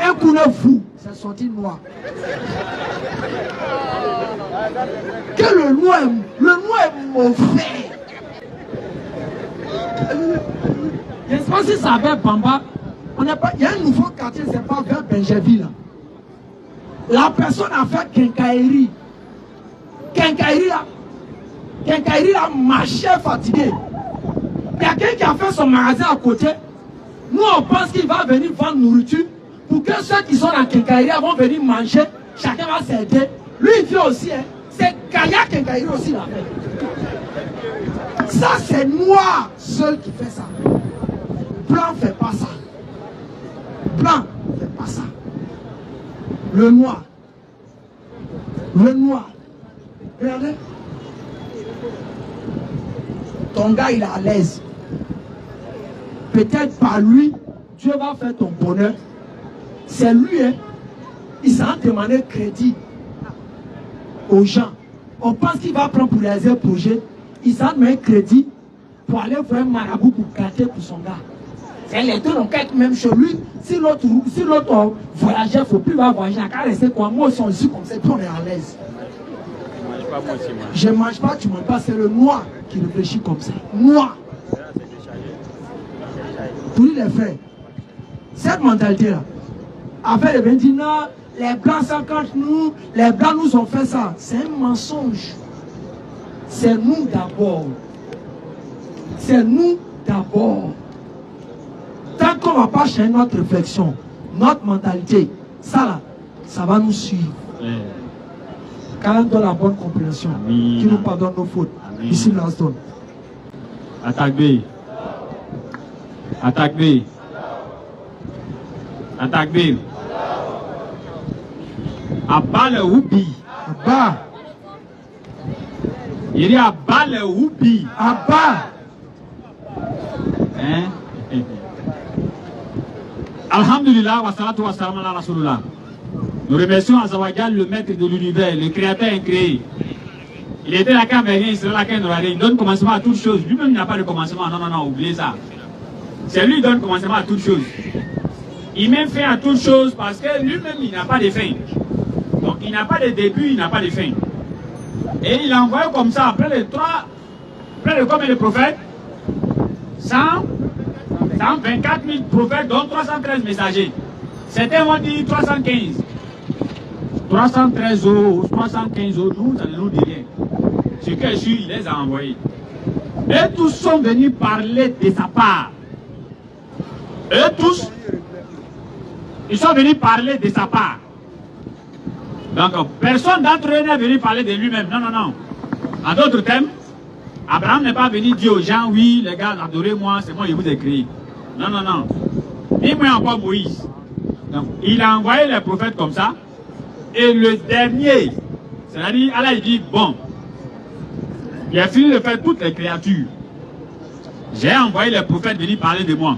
Un coup de fou, c'est sorti noir. Que le noir est mauvais. Je ne sais pas si ça avait Bamba. Il y a un nouveau quartier, c'est pas vers Benjeville là. La personne a fait quincaillerie. Quincaillerie là, marché fatigué. Il y a quelqu'un qui a fait son magasin à côté. Nous, on pense qu'il va venir vendre nourriture pour que ceux qui sont dans quincaillerie vont venir manger. Chacun va s'aider. Lui, il vient aussi. Hein. C'est Kaya quincaillerie aussi là. Ça, c'est noir seul qui fait ça. Blanc ne fait pas ça. Blanc ne fait pas ça. Le noir. Regardez. Ton gars, il est à l'aise. Peut-être par lui, Dieu va faire ton bonheur. C'est lui, hein. Il s'en demandé crédit aux gens. On pense qu'il va prendre pour les aides projets. Il s'en met un crédit pour aller voir un marabout pour gâter pour son gars. C'est les deux ont quelque même chose. Lui, si l'autre voyageait, il ne faut plus voyager. Car rester quoi? Moi aussi, on dit comme ça, on est à l'aise. Je ne mange pas, tu ne manges pas. C'est le noir qui réfléchit comme ça. Noir. Tous les frères, cette mentalité-là, après, il dit non, les blancs sont contre nous, les blancs nous ont fait ça. C'est un mensonge. C'est nous d'abord. C'est nous d'abord. Tant qu'on ne va pas changer notre réflexion, notre mentalité, ça là, ça va nous suivre. Quand on donne la bonne compréhension, qui nous pardonne nos fautes. Amen. Ici, Lanston. Attaque B. Attaque B. Attaque B. Abat le Woubi. Abat. Il dit abat le Woubi. Abat. Hein? Alhamdulillah, wa salatu wa salam ala Rasulullah. Nous remercions Azawagal, le maître de l'univers, le créateur incréé. Il était là quand il il sera là quand il donne commencement à toutes choses. Lui-même n'a pas de commencement. Non, non, non, oubliez ça. C'est lui qui donne commencement à toutes choses. Il met fin à toutes choses parce que lui-même, il n'a pas de fin. Donc, il n'a pas de début, il n'a pas de fin. Et il a envoyé comme ça, après de combien de prophètes? 124 000 prophètes, dont 313 messagers. Certains vont dire 315. 313 autres, 315 autres, nous, ça ne nous dit rien. Ce que je suis, il les a envoyés. Et tous sont venus parler de sa part. Et tous, ils sont venus parler de sa part. Donc, personne d'entre eux n'est venu parler de lui-même. Non, non, non. En d'autres termes, Abraham n'est pas venu dire aux gens, oui, les gars, adorez-moi, c'est moi qui vous ai créé. Non, non, non. Ni moi encore Moïse. Donc, il a envoyé les prophètes comme ça. Et le dernier, c'est-à-dire, Allah il dit, bon, il a fini de faire toutes les créatures. J'ai envoyé les prophètes venir parler de moi.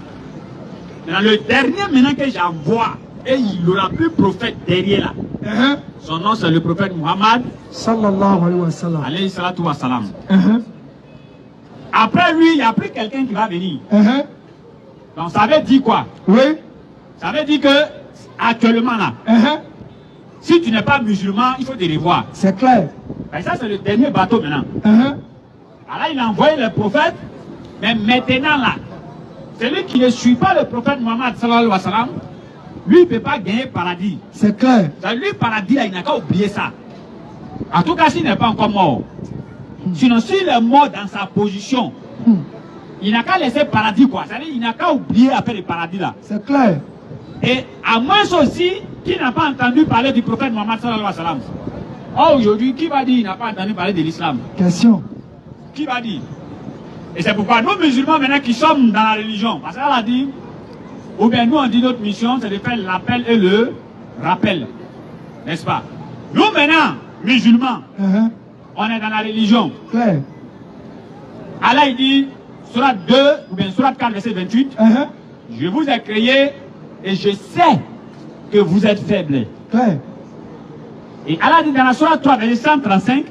Maintenant, le dernier maintenant que j'envoie, et il n'aura plus prophète derrière là. Son nom c'est le prophète Muhammad. Sallallahu alayhi wa sallam. Alayhi salatu wa salam. Après lui, il n'y a plus quelqu'un qui va venir. Donc ça veut dire quoi? Oui. Ça veut dire que, actuellement là, si tu n'es pas musulman, il faut te revoir. C'est clair. Et ça, c'est le dernier bateau maintenant. Alors il a envoyé le prophète, mais maintenant là, celui qui ne suit pas le prophète Muhammad sallallahu alayhi wa sallam, lui, il ne peut pas gagner paradis. C'est clair. Lui, paradis, là, il n'a qu'à oublier ça. En tout cas, s'il n'est pas encore mort. Sinon, s'il est mort dans sa position, il n'a qu'à laisser paradis, quoi. C'est-à-dire, il n'a qu'à oublier après le paradis, là. C'est clair. Et à moins aussi, qui n'a pas entendu parler du prophète Muhammad sallallahu alayhi wa sallam. Oh, aujourd'hui, qui va dire qu'il n'a pas entendu parler de l'islam? Question. Qui va dire? Et c'est pourquoi nous musulmans maintenant qui sommes dans la religion, parce qu'elle a dit, ou bien nous on dit notre mission, c'est de faire l'appel et le rappel. N'est-ce pas? Nous maintenant, musulmans, on est dans la religion. Claire. Allah il dit, Surat 2, ou bien Surat 4, verset 28, je vous ai créé et je sais que vous êtes faibles. Claire. Et Allah dit dans la Surat 3, verset 135,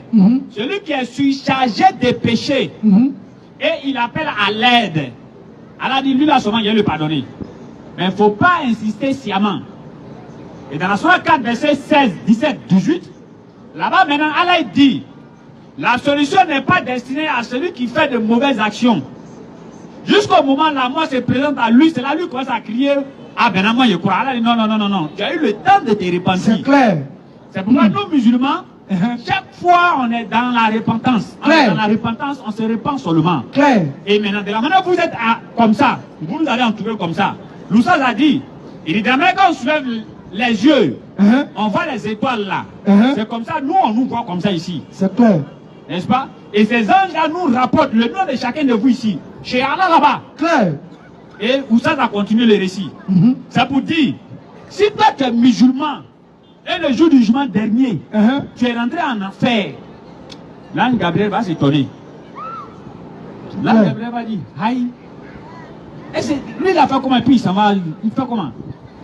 celui qui est surchargé des péchés, et il appelle à l'aide. Allah dit, lui là seulement, il va le pardonner. Mais il ne faut pas insister sciemment. Et dans la Sourate 4, verset 16, 17, 18, là-bas maintenant, Allah dit, la solution n'est pas destinée à celui qui fait de mauvaises actions. Jusqu'au moment où la mort se présente à lui, c'est là lui qui commence à crier, ah ben non, moi je crois. Allah dit, non, non, non, non, non, tu as eu le temps de te repentir. C'est clair. C'est pourquoi nous, musulmans, chaque fois on est dans la repentance. On est dans la repentance, on se repent seulement. Clair. Et maintenant, de la manière que vous êtes comme ça, vous nous allez en trouver comme ça. L'Oustaz a dit, il dit, de la manière qu'on soulève les yeux, on voit les étoiles là. C'est comme ça, nous on nous voit comme ça ici. C'est clair. N'est-ce pas? Et ces anges-là nous rapportent le nom de chacun de vous ici. Chez Allah là-bas. Clair. Et Oustaz a continué le récit. Ça pour dire, si toi tu es musulman, et le jour du jugement dernier, tu es rentré en affaire, l'ange Gabriel va s'étonner. L'ange Gabriel va dire, aïe. Et lui il a fait comment, puis il s'en va, il fait comment?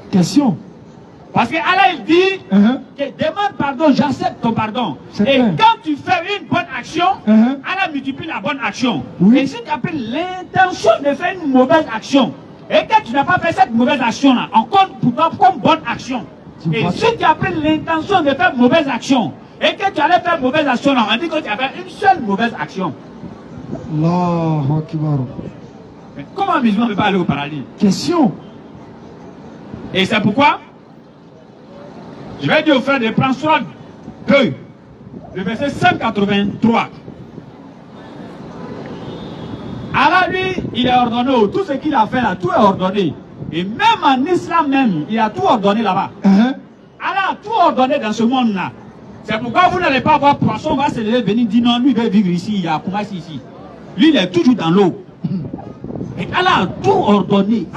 Question. Parce que Allah il dit, que demande pardon, j'accepte ton pardon. Et quand tu fais une bonne action, Allah multiplie la bonne action. Et si tu as pris l'intention de faire une mauvaise action, et que tu n'as pas fait cette mauvaise action-là, on compte pour toi comme bonne action. Et si tu as pris l'intention de faire mauvaise action, et que tu allais faire mauvaise action, là, on dit que tu as fait une seule mauvaise action. Allahu Akbar. Mais comment un musulman ne peut pas aller au paradis? Question. Et c'est pourquoi je vais dire aux frères de prendre soit 2, le verset 183. Allah lui, il est ordonné, tout ce qu'il a fait là, tout est ordonné. Et même en islam même, il a tout ordonné là-bas. Allah a tout ordonné dans ce monde-là. C'est pourquoi vous n'allez pas voir poisson, va se lever, venir dire non, lui il veut vivre ici, il y a Koumassi ici. Lui il est toujours dans l'eau. Et Allah a tout ordonné.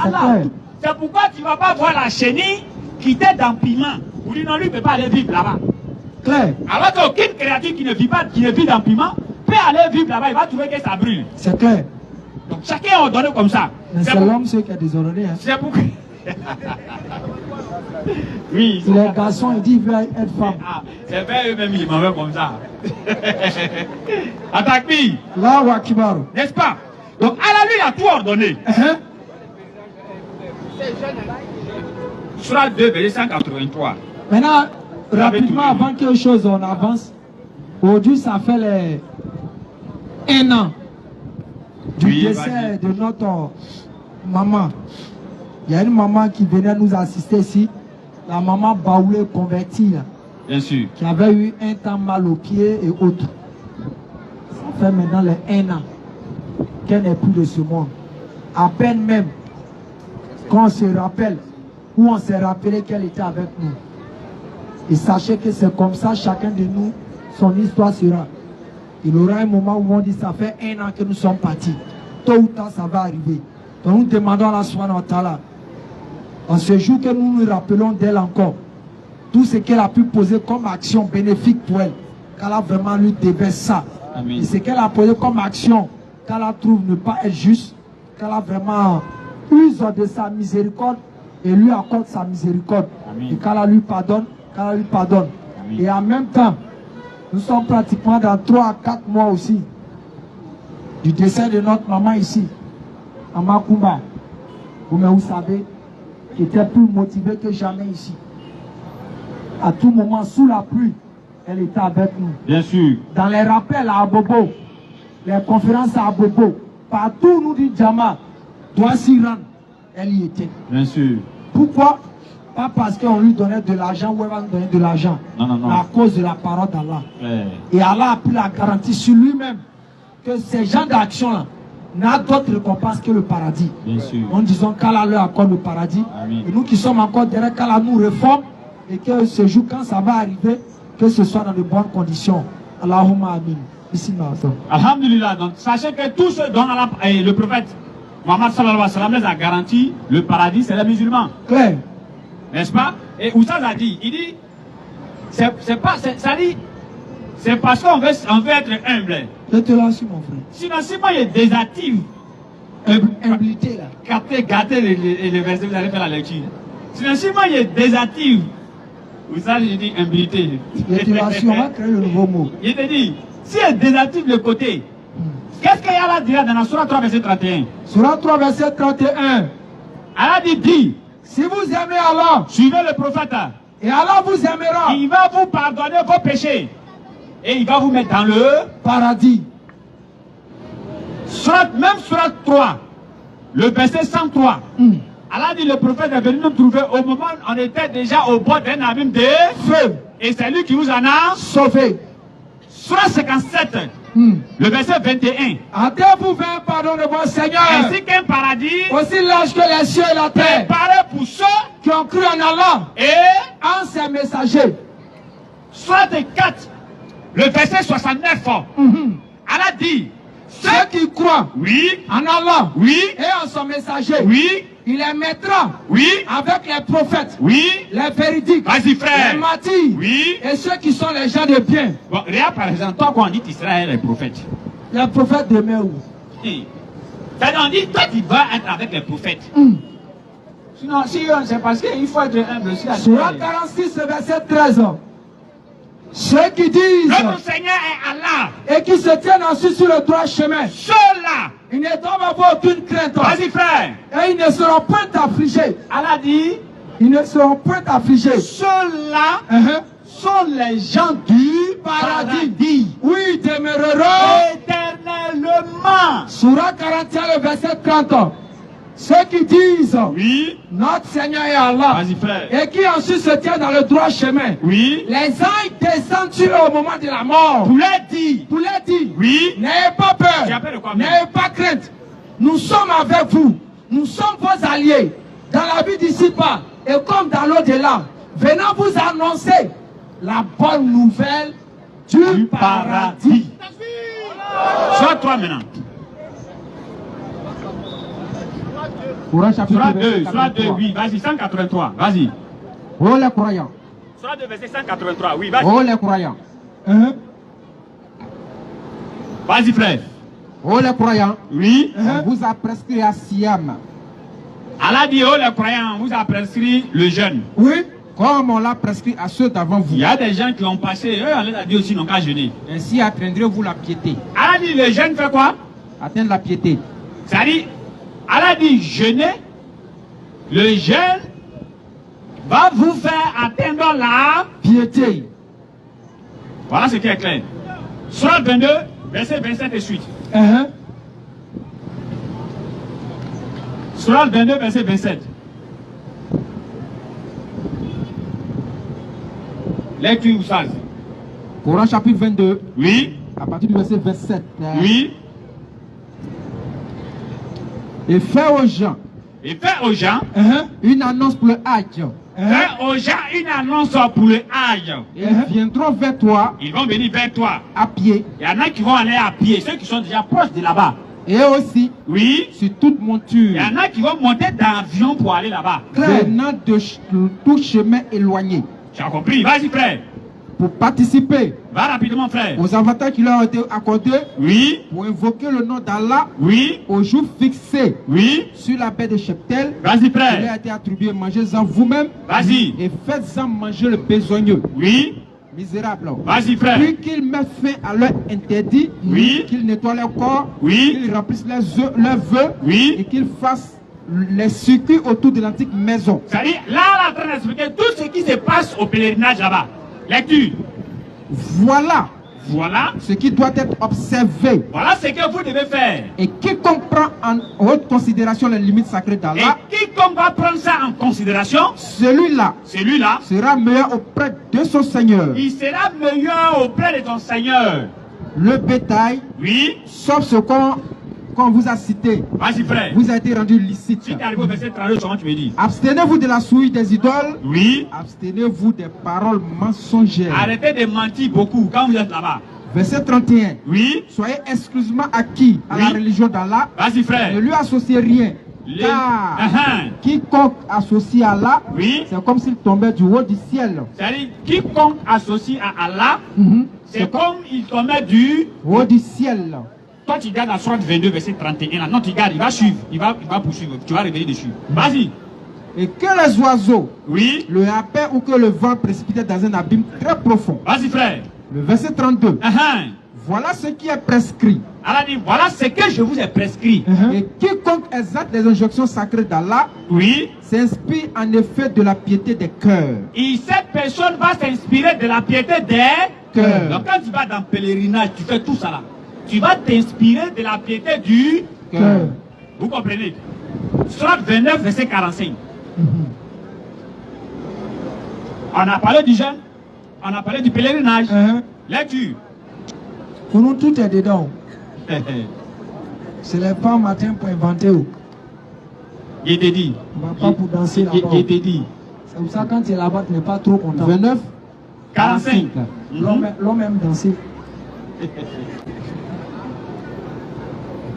C'est pourquoi tu ne vas pas voir la chenille qui était dans le piment. Vous dites non, lui ne peut pas aller vivre là-bas. Clair. Alors qu'aucune créature qui ne vit pas, qui ne vit dans le piment, peut aller vivre là-bas, il va trouver que ça brûle. C'est clair. Donc chacun est ordonné comme ça. Mais c'est l'homme qui est désordonné. Hein. C'est pourquoi. Oui. Les garçons, ils disent qu'ils veulent être femme. C'est vrai, eux-mêmes, ils m'en veulent comme ça. Attaque fille. Là, Wakibar. N'est-ce pas? Donc Allah lui a tout ordonné. Surat 2, verset 183. Maintenant, rapidement, avant quelque chose, on avance. Aujourd'hui, ça fait un an du décès de notre maman. Il y a une maman qui venait nous assister ici. La maman Baoulé convertie. Bien sûr. Qui avait eu un temps mal aux pieds et autres. Ça fait maintenant les 1 an qu'elle n'est plus de ce monde. À peine même, quand on se rappelle, où on s'est rappelé qu'elle était avec nous. Et sachez que c'est comme ça, chacun de nous, son histoire sera. Il y aura un moment où on dit, ça fait 1 an que nous sommes partis. Tôt ou tard, ça va arriver. Donc nous demandons à la Subhanahu wa Ta'ala, en ce jour que nous nous rappelons d'elle encore, tout ce qu'elle a pu poser comme action bénéfique pour elle, qu'elle a vraiment lui déverse ça. Amen. Et ce qu'elle a posé comme action, qu'elle trouve ne pas être juste, qu'elle a vraiment use de sa miséricorde et lui accorde sa miséricorde. Amen. Et qu'elle lui pardonne, qu'elle lui pardonne. Amen. Et en même temps, nous sommes pratiquement dans 3 à 4 mois aussi du décès de notre maman ici, à Makumba. Vous savez, qui était plus motivée que jamais ici. À tout moment, sous la pluie, elle était avec nous. Bien sûr. Dans les rappels à Abobo, les conférences à Abobo, partout nous dit Djama, doit s'y rendre. Elle y était. Bien sûr. Pourquoi? Pas parce qu'on lui donnait de l'argent ou elle va nous donner de l'argent. Non, non, non. Mais à cause de la parole d'Allah. Ouais. Et Allah a pris la garantie sur lui-même que ces gens d'action-là n'a d'autre récompense que le paradis. Bien sûr. En disant qu'Allah leur accorde le paradis. Amen. Et nous qui sommes encore derrière, qu'Allah nous réforme et que ce jour, quand ça va arriver, que ce soit dans de bonnes conditions. Allahumma amin. Alhamdulillah. Donc, sachez que tous ceux dont le prophète Mohammed sallallahu alayhi wa sallam les a garanti le paradis, c'est les musulmans. Claire. N'est-ce pas? Et Oussaz a dit, il dit, c'est parce qu'on veut être humble. Je te l'assure, mon frère. Sinon, si moi je désactive, Humilité là. gâtez les versets, vous allez faire la lecture. Sinon, si moi je désactive, Oussaz, je dis humilité. Je te l'assure, on va créer le nouveau mot. Je te dis, si elle désactive le côté, qu'est-ce qu'il y a là déjà dans la Surah 3, verset 31? Surah 3, verset 31. Allah dit, si vous aimez Allah, suivez le prophète, et Allah vous aimera, il va vous pardonner vos péchés et il va vous mettre dans le paradis. Même Surah 3, le verset 103. Allah dit, le prophète est venu nous trouver au moment où on était déjà au bord d'un abîme de feu. Et c'est lui qui nous en a sauvé. Surah 57, le verset 21. Attendez-vous vers un pardon de votre Seigneur. Ainsi qu'un paradis aussi large que les cieux et la terre. Préparé pour ceux qui ont cru en Allah et en ses messagers. Surah 4, le verset 69. Allah dit, ceux qui croient en Allah et en son messager, il les mettra avec les prophètes, les véridiques, les martyrs et ceux qui sont les gens de bien. Bon, regarde par exemple, toi quand on dit Israël les prophètes. Les prophètes de où? On dit, toi tu vas être avec les prophètes. Sinon, c'est parce qu'il faut être humble. Surah 46, verset 13. Ceux qui disent notre Seigneur est Allah et qui se tiennent ensuite sur le droit chemin, ceux-là, ils ne doivent avoir aucune crainte. Vas-y frère. Et ils ne seront point affligés. Allah dit, ils ne seront point affligés. Ceux-là sont les gens du paradis. Oui, ils demeureront éternellement. Surah 41, le verset 30. Ceux qui disent notre Seigneur est Allah et qui ensuite se tiennent dans le droit chemin, les anges descendent sur eux au moment de la mort pour leur dire, n'ayez pas peur, n'ayez pas crainte, nous sommes avec vous, nous sommes vos alliés dans la vie d'ici-bas et comme dans l'au-delà, venons vous annoncer la bonne nouvelle du paradis. Sois toi maintenant. Surah 2, oui, vas-y, 183, vas-y. Oh les croyants. Surah 2, verset 183, oui, vas-y. Oh les croyants. Vas-y, frère. Oh les croyants. Oui. On vous a prescrit à Siam. Allah dit, oh les croyants, on vous a prescrit le jeûne. Oui. Comme on l'a prescrit à ceux d'avant vous. Il y a des gens qui ont passé, eux, on les a dit aussi, n'ont qu'à jeûner. Ainsi atteindrez-vous la piété. Allah dit, le jeûne fait quoi? Atteindre la piété. C'est-à-dire, Allah dit, jeûner, le jeûne va vous faire atteindre la piété. Voilà ce qui est clair. Surah 22, verset 27 et suite. Surah 22, verset 27. Lecture Oussaz. Coran chapitre 22. Oui. À partir du verset 27. Oui. Et fais aux gens. Et fais aux gens. Une annonce pour le Hajj. Fais aux gens une annonce pour le Hajj. Ils viendront vers toi. Ils vont venir vers toi. À pied. Il y en a qui vont aller à pied. Ceux qui sont déjà proches de là-bas. Et aussi. Oui. Sur toute monture. Il y en a qui vont monter dans l'avion pour aller là-bas. Venant de tout chemin éloigné. Tu as compris? Vas-y, frère. Pour participer. Va rapidement, frère. Aux avantages qui leur ont été accordés. Oui. Pour invoquer le nom d'Allah. Oui. Au jour fixé. Oui. Sur la baie de Cheptel. Vas-y, frère. Il a été attribué. Mangez-en vous-même. Vas-y. Et faites-en manger le besogneux. Oui. Misérable. Vas-y, frère. Puis qu'ils mettent fin à leur interdit. Oui. Qu'ils nettoient leur corps. Oui. Qu'ils remplissent leurs vœux. Oui. Et qu'ils fassent les circuits autour de l'antique maison. C'est-à-dire, là, on est en train d'expliquer tout ce qui se passe au pèlerinage là-bas. Lecture. Voilà. Voilà. Ce qui doit être observé. Voilà ce que vous devez faire. Et quiconque prend en haute considération les limites sacrées d'Allah. Et quiconque va prendre ça en considération. Celui-là sera meilleur auprès de son Seigneur. Il sera meilleur auprès de ton Seigneur. Le bétail. Oui. Sauf ce qu'on vous a cité. Vas-y, frère. Vous a été rendu licite. Si tu arrives au verset 32, comment tu me dis? Abstenez-vous de la souille des idoles. Oui. Abstenez-vous des paroles mensongères. Arrêtez de mentir beaucoup quand vous êtes là-bas. Verset 31. Oui. Soyez exclusivement acquis à la religion d'Allah. Vas-y, frère. Ne lui associez rien. Car quiconque associe à Allah, c'est comme s'il tombait du haut du ciel. C'est-à-dire, quiconque associe à Allah, c'est comme il tombait du haut du ciel. Toi, tu gardes la sourate 22, verset 31. Là. Non, tu gardes, il va suivre, il va poursuivre. Tu vas revenir dessus. Vas-y. Et que les oiseaux, le hapaient ou que le vent précipitait dans un abîme très profond. Vas-y, frère. Le verset 32. Voilà ce qui est prescrit. Allah dit, voilà ce que je vous ai prescrit. Et quiconque exalte les injonctions sacrées d'Allah, s'inspire en effet de la piété des cœurs. Et cette personne va s'inspirer de la piété des cœurs. Donc quand tu vas dans le pèlerinage, tu fais tout ça là. Tu vas t'inspirer de la piété du cœur. Vous comprenez? Sourate 29, verset 45. On a parlé du jeûne, on a parlé du pèlerinage. Lecture. Pour nous, tout est dedans. Ce n'est pas matin pour inventer. Il te dit. On va pas pour danser là-bas. Il te dit. C'est pour ça quand tu es là-bas, tu n'es pas trop content. 29, 45. L'homme aime danser.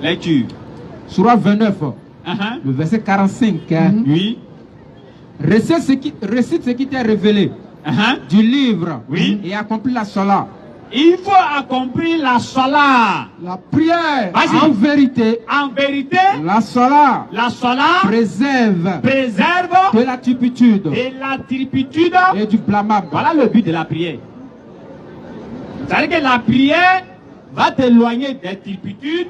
Lecture. Sourate 29, le verset 45. Oui. Récite ce qui t'est révélé du livre et accomplis la salat. Il faut accomplir la salat. La prière, en vérité, la salat préserve de la turpitude et du blâmable. Voilà le but de la prière. C'est-à-dire que la prière va t'éloigner des turpitudes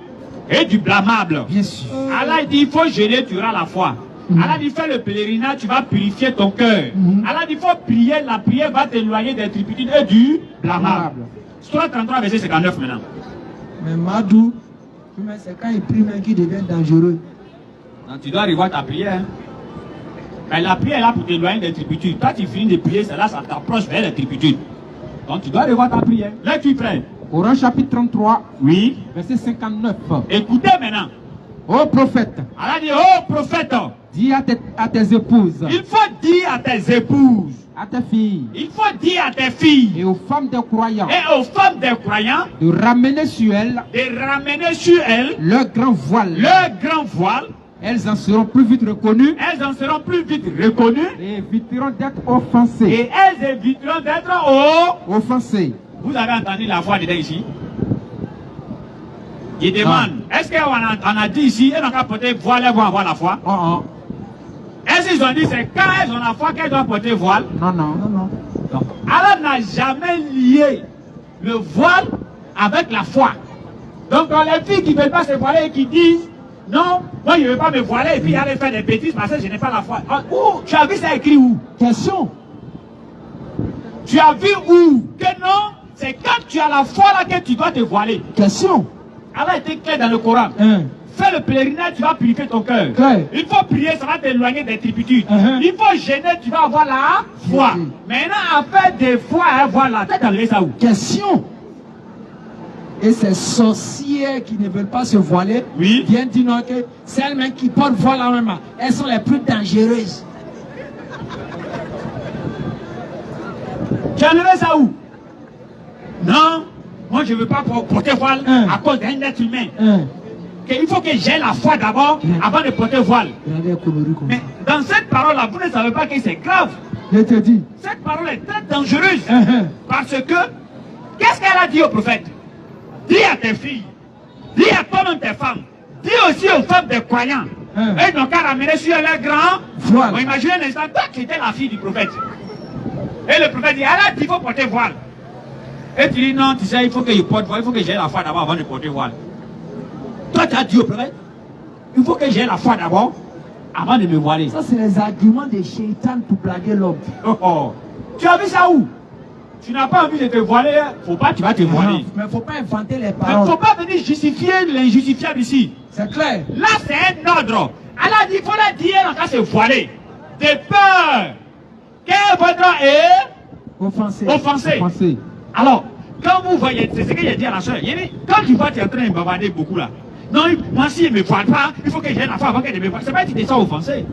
et du blâmable. Bien sûr. Allah dit, il faut jeûner, tu auras la foi. Allah dit, fais le pèlerinage, tu vas purifier ton cœur. Allah dit, il faut prier, la prière va t'éloigner des turpitudes et du blâmable. Sourate 33, verset 59 maintenant. Mais Madou, c'est quand il prie même qu'il devient dangereux. Donc, tu dois revoir ta prière. Mais la prière est là pour t'éloigner des turpitudes. Quand tu finis de prier, c'est là ça t'approche vers les turpitudes. Donc tu dois revoir ta prière. Là tu es prêt. Coran chapitre 33, verset 59. Écoutez maintenant. Ô prophète. Allah dit, ô prophète. Dis à tes épouses. Il faut dire à tes épouses. À tes filles. Il faut dire à tes filles. Et aux femmes des croyants. Et aux femmes des croyants. De ramener sur elles. Leur grand voile. Leur grand voile. Elles en seront plus vite reconnues. Elles en seront plus vite reconnues. Et éviteront d'être offensées. Et elles éviteront d'être offensées. Vous avez entendu la voix dedans ici? Il demande, est-ce qu'on a dit ici, elles n'ont qu'à porter voile, elles vont avoir la foi? Est-ce qu'ils ont dit c'est quand elles ont la foi qu'elles doivent porter voile? Non. Allah n'a jamais lié le voile avec la foi. Donc les filles qui ne veulent pas se voiler et qui disent non, moi je ne veux pas me voiler et puis aller faire des bêtises parce que je n'ai pas la foi. Où? Tu as vu ça écrit où? Question. Tu as vu où? Que non, c'est quand tu as la foi là que tu dois te voiler. Question. Allah était clair dans le Coran. Fais le pèlerinage, tu vas purifier ton cœur. Il faut prier, ça va t'éloigner des turpitudes. Il faut gêner, tu vas avoir la foi. Maintenant, à faire des foi, voilà. Tu as enlevé ça où? Question. Et ces sorcières qui ne veulent pas se voiler viennent dire non, que celles-mêmes qui portent voile en même, elles sont les plus dangereuses. Tu as enlevé ça où? Non, moi je ne veux pas porter voile à cause d'un être humain. Il faut que j'ai la foi d'abord avant de porter voile. Mais dans cette parole-là, vous ne savez pas que c'est grave. Je te dis. Cette parole est très dangereuse. Parce que, qu'est-ce qu'elle a dit au prophète? Dis à tes filles, dis à toi-même tes femmes, dis aussi aux femmes des croyants. Elles n'ont qu'à ramener sur leur grand voile. Bon, imaginez un instant, toi qui étais la fille du prophète. Et le prophète dit, Allah dit, il faut porter voile. Et tu dis, non, tu sais, il faut que je porte voile, il faut que j'ai la foi d'abord avant de porter voile. Toi, tu as dit au prophète, il faut que j'ai la foi d'abord avant de me voiler. Ça, c'est les arguments des Shaitan pour blaguer l'homme. Tu as vu ça où? Tu n'as pas envie de te voiler, faut pas, tu vas te voiler. Mais il ne faut pas inventer les Il paroles. ne faut pas venir justifier l'injustifiable ici. C'est clair. Là, c'est un ordre. Allah dit, il faut la dire, on va se voiler. De peur que votre est offensé. Alors, quand vous voyez, c'est ce que j'ai dit à la soeur, quand tu vois, tu es en train de bavarder beaucoup là. Non, moi si je ne me voile pas, il faut que j'ai la foi avant que je me voile. C'est pas que tu te sens offensé.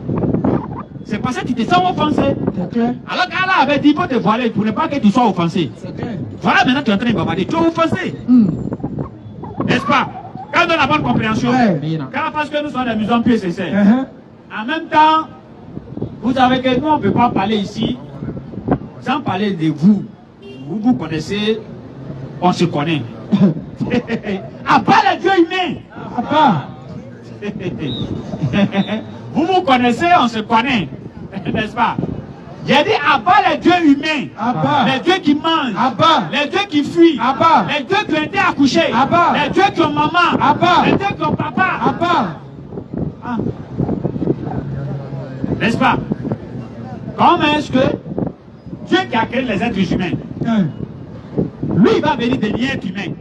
C'est parce que tu te sens offensé. C'est clair. Alors qu'Allah avait dit, il faut te voiler pour ne pas que tu sois offensé. C'est clair. Voilà, maintenant tu es en train de bavarder. Tu vas offenser. N'est-ce pas? Quand on a la bonne compréhension, quand parce que nous sommes des maisons pieds sincères. En même temps, vous savez que nous, on ne peut pas parler ici sans parler de vous. Vous vous connaissez, on se connaît. À part le Dieu humain. À part. Vous vous connaissez, on se connaît. N'est-ce pas? J'ai dit à part les dieux humains, les dieux qui mangent, les dieux qui fuient, les dieux qui ont été accouchés, les dieux qui ont maman, les dieux qui ont papa. Ah. N'est-ce pas? Comment est-ce que Dieu qui a créé les êtres humains, lui il va venir des liens humains?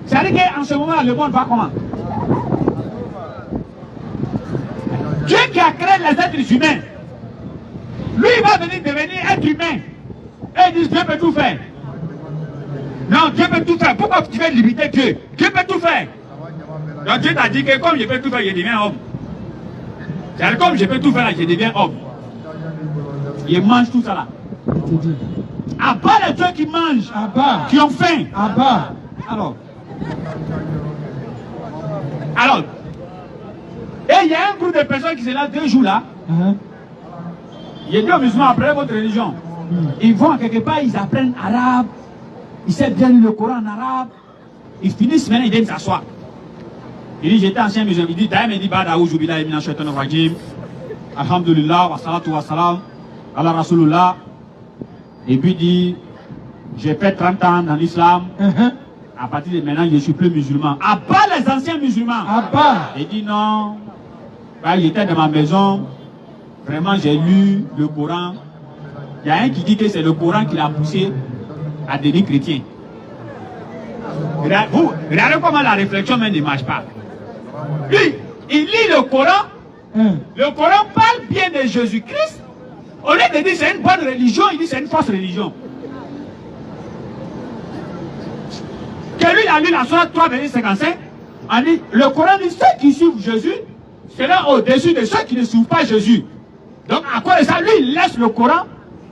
C'est-à-dire qu'en ce moment le monde va comment? Dieu qui a créé les êtres humains, lui il va venir devenir être humain. Et ils disent Dieu peut tout faire. Non, Dieu peut tout faire. Pourquoi tu veux limiter Dieu? Dieu peut tout faire. Donc Dieu t'a dit que comme je peux tout faire, je deviens homme. C'est-à-dire comme je peux tout faire, je deviens homme. Il mange tout ça là. À part les dieux qui mangent, qui ont faim. Alors, et il y a un groupe de personnes qui sont là 2 jours là. Il y a des musulmans après votre religion. Ils vont quelque part, ils apprennent arabe. Ils savent bien lire le Coran en arabe. Ils finissent maintenant, ils viennent s'asseoir. Il dit j'étais ancien musulman. Il dit Daïm dit Bada Oujubila Emina Shaitan Rajim. Alhamdulillah, wa salatu wa salam. Allah Rasulullah. Et puis il dit j'ai fait 30 ans dans l'islam. À partir de maintenant, je ne suis plus musulman. À part les anciens musulmans. Il dit non. Quand j'étais dans ma maison, vraiment j'ai lu le Coran. Il y a un qui dit que c'est le Coran qui l'a poussé à devenir chrétien. Regardez comment la réflexion même ne marche pas. Lui, il lit le Coran. Le Coran parle bien de Jésus-Christ. Au lieu de dire c'est une bonne religion, il dit c'est une fausse religion. Que lui, il a lu la sourate 3, verset 55. On dit, le Coran dit ceux qui suivent Jésus, c'est là au-dessus de ceux qui ne suivent pas Jésus. Donc, à cause de ça, lui, il laisse le Coran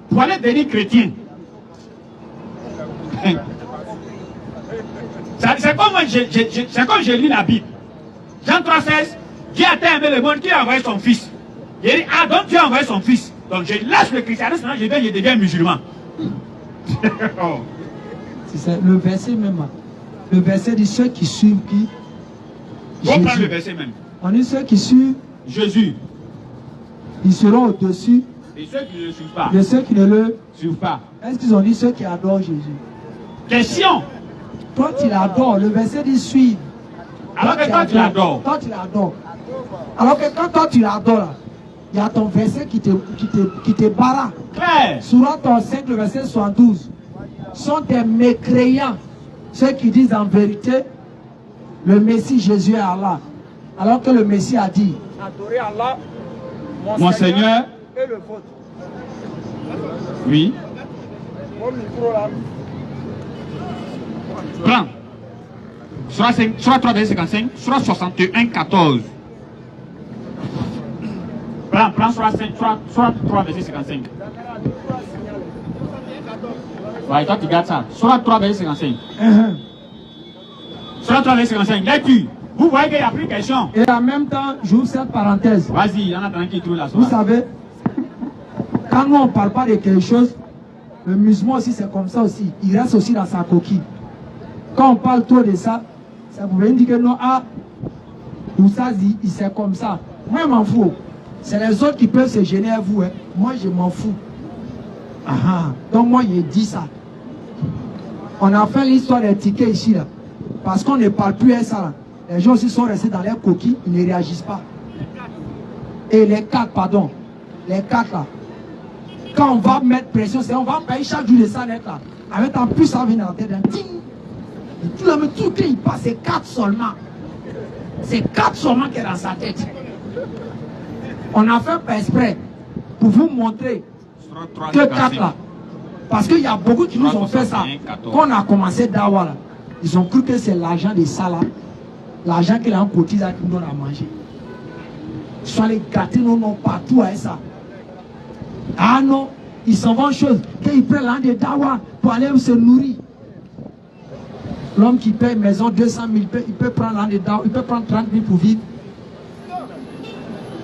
pour aller devenir chrétien. C'est comme je lis la Bible. Jean 3,16, Dieu a tant aimé le monde qu'il a envoyé son fils. Il dit, ah, donc Dieu a envoyé son fils. Donc, je laisse le christianisme, je deviens musulman. C'est le verset même. Le verset dit ceux qui suivent qui? On prend le verset même. On dit ceux qui suivent Jésus. Ils seront au-dessus. Et ceux qui ne le suivent pas. De ceux qui ne le suivent pas. Est-ce qu'ils ont dit ceux qui adorent Jésus? Question. Toi tu l'adores. Le verset dit suivre. Alors que toi tu l'adores. Toi tu l'adores. Alors que quand toi tu l'adores, il y a ton verset qui te barra. Claire. Sourate 5, le verset 72. Sont des mécréants. Ceux qui disent en vérité, le Messie Jésus est Allah. Alors que le Messie a dit, adorez Allah, mon Seigneur et le vôtre. Oui. Prends. Soit 3, verset 55, soit 61, 14. Prends soit 3, verset 55. Ouais, toi tu gardes ça. Soit 3, verset 55. Soit 3, verset 55. Lecture. Vous voyez qu'il n'y a plus question. Et en même temps, j'ouvre cette parenthèse. Vas-y, il y en a un qui trouve la soirée. Vous savez, quand nous on ne parle pas de quelque chose, le musulman aussi c'est comme ça aussi. Il reste aussi dans sa coquille. Quand on parle trop de ça, ça vous veut dire que non, ah, ou ça, c'est comme ça. Moi je m'en fous. C'est les autres qui peuvent se gêner à vous. Hein. Moi je m'en fous. Donc moi j'ai dit ça. On a fait l'histoire des tickets ici là. Parce qu'on ne parle plus à ça là. Les gens aussi sont restés dans leurs coquilles, ils ne réagissent pas. Et les 4, pardon. Les 4 là. Quand on va mettre pression, c'est on va payer chaque jour de ça là. Avec en plus ça vient dans la tête d'un ting. Tout le monde, tout il passe, c'est 4 seulement. C'est 4 seulement qui est dans sa tête. On a fait pas exprès pour vous montrer que 4 là. Parce qu'il y a beaucoup qui nous ont fait ça. Quand on a commencé Dawa là, ils ont cru que c'est l'argent de ça là. L'argent qu'il a en cotise qui nous donne à manger. Ils sont allés gâter nos noms partout avec ça. Ah non, Ils s'en vont chose. Ils prennent l'an de dawa pour aller se nourrir. L'homme qui paye maison 200 000, il peut prendre l'an de dawa, il peut prendre 30 000 pour vivre.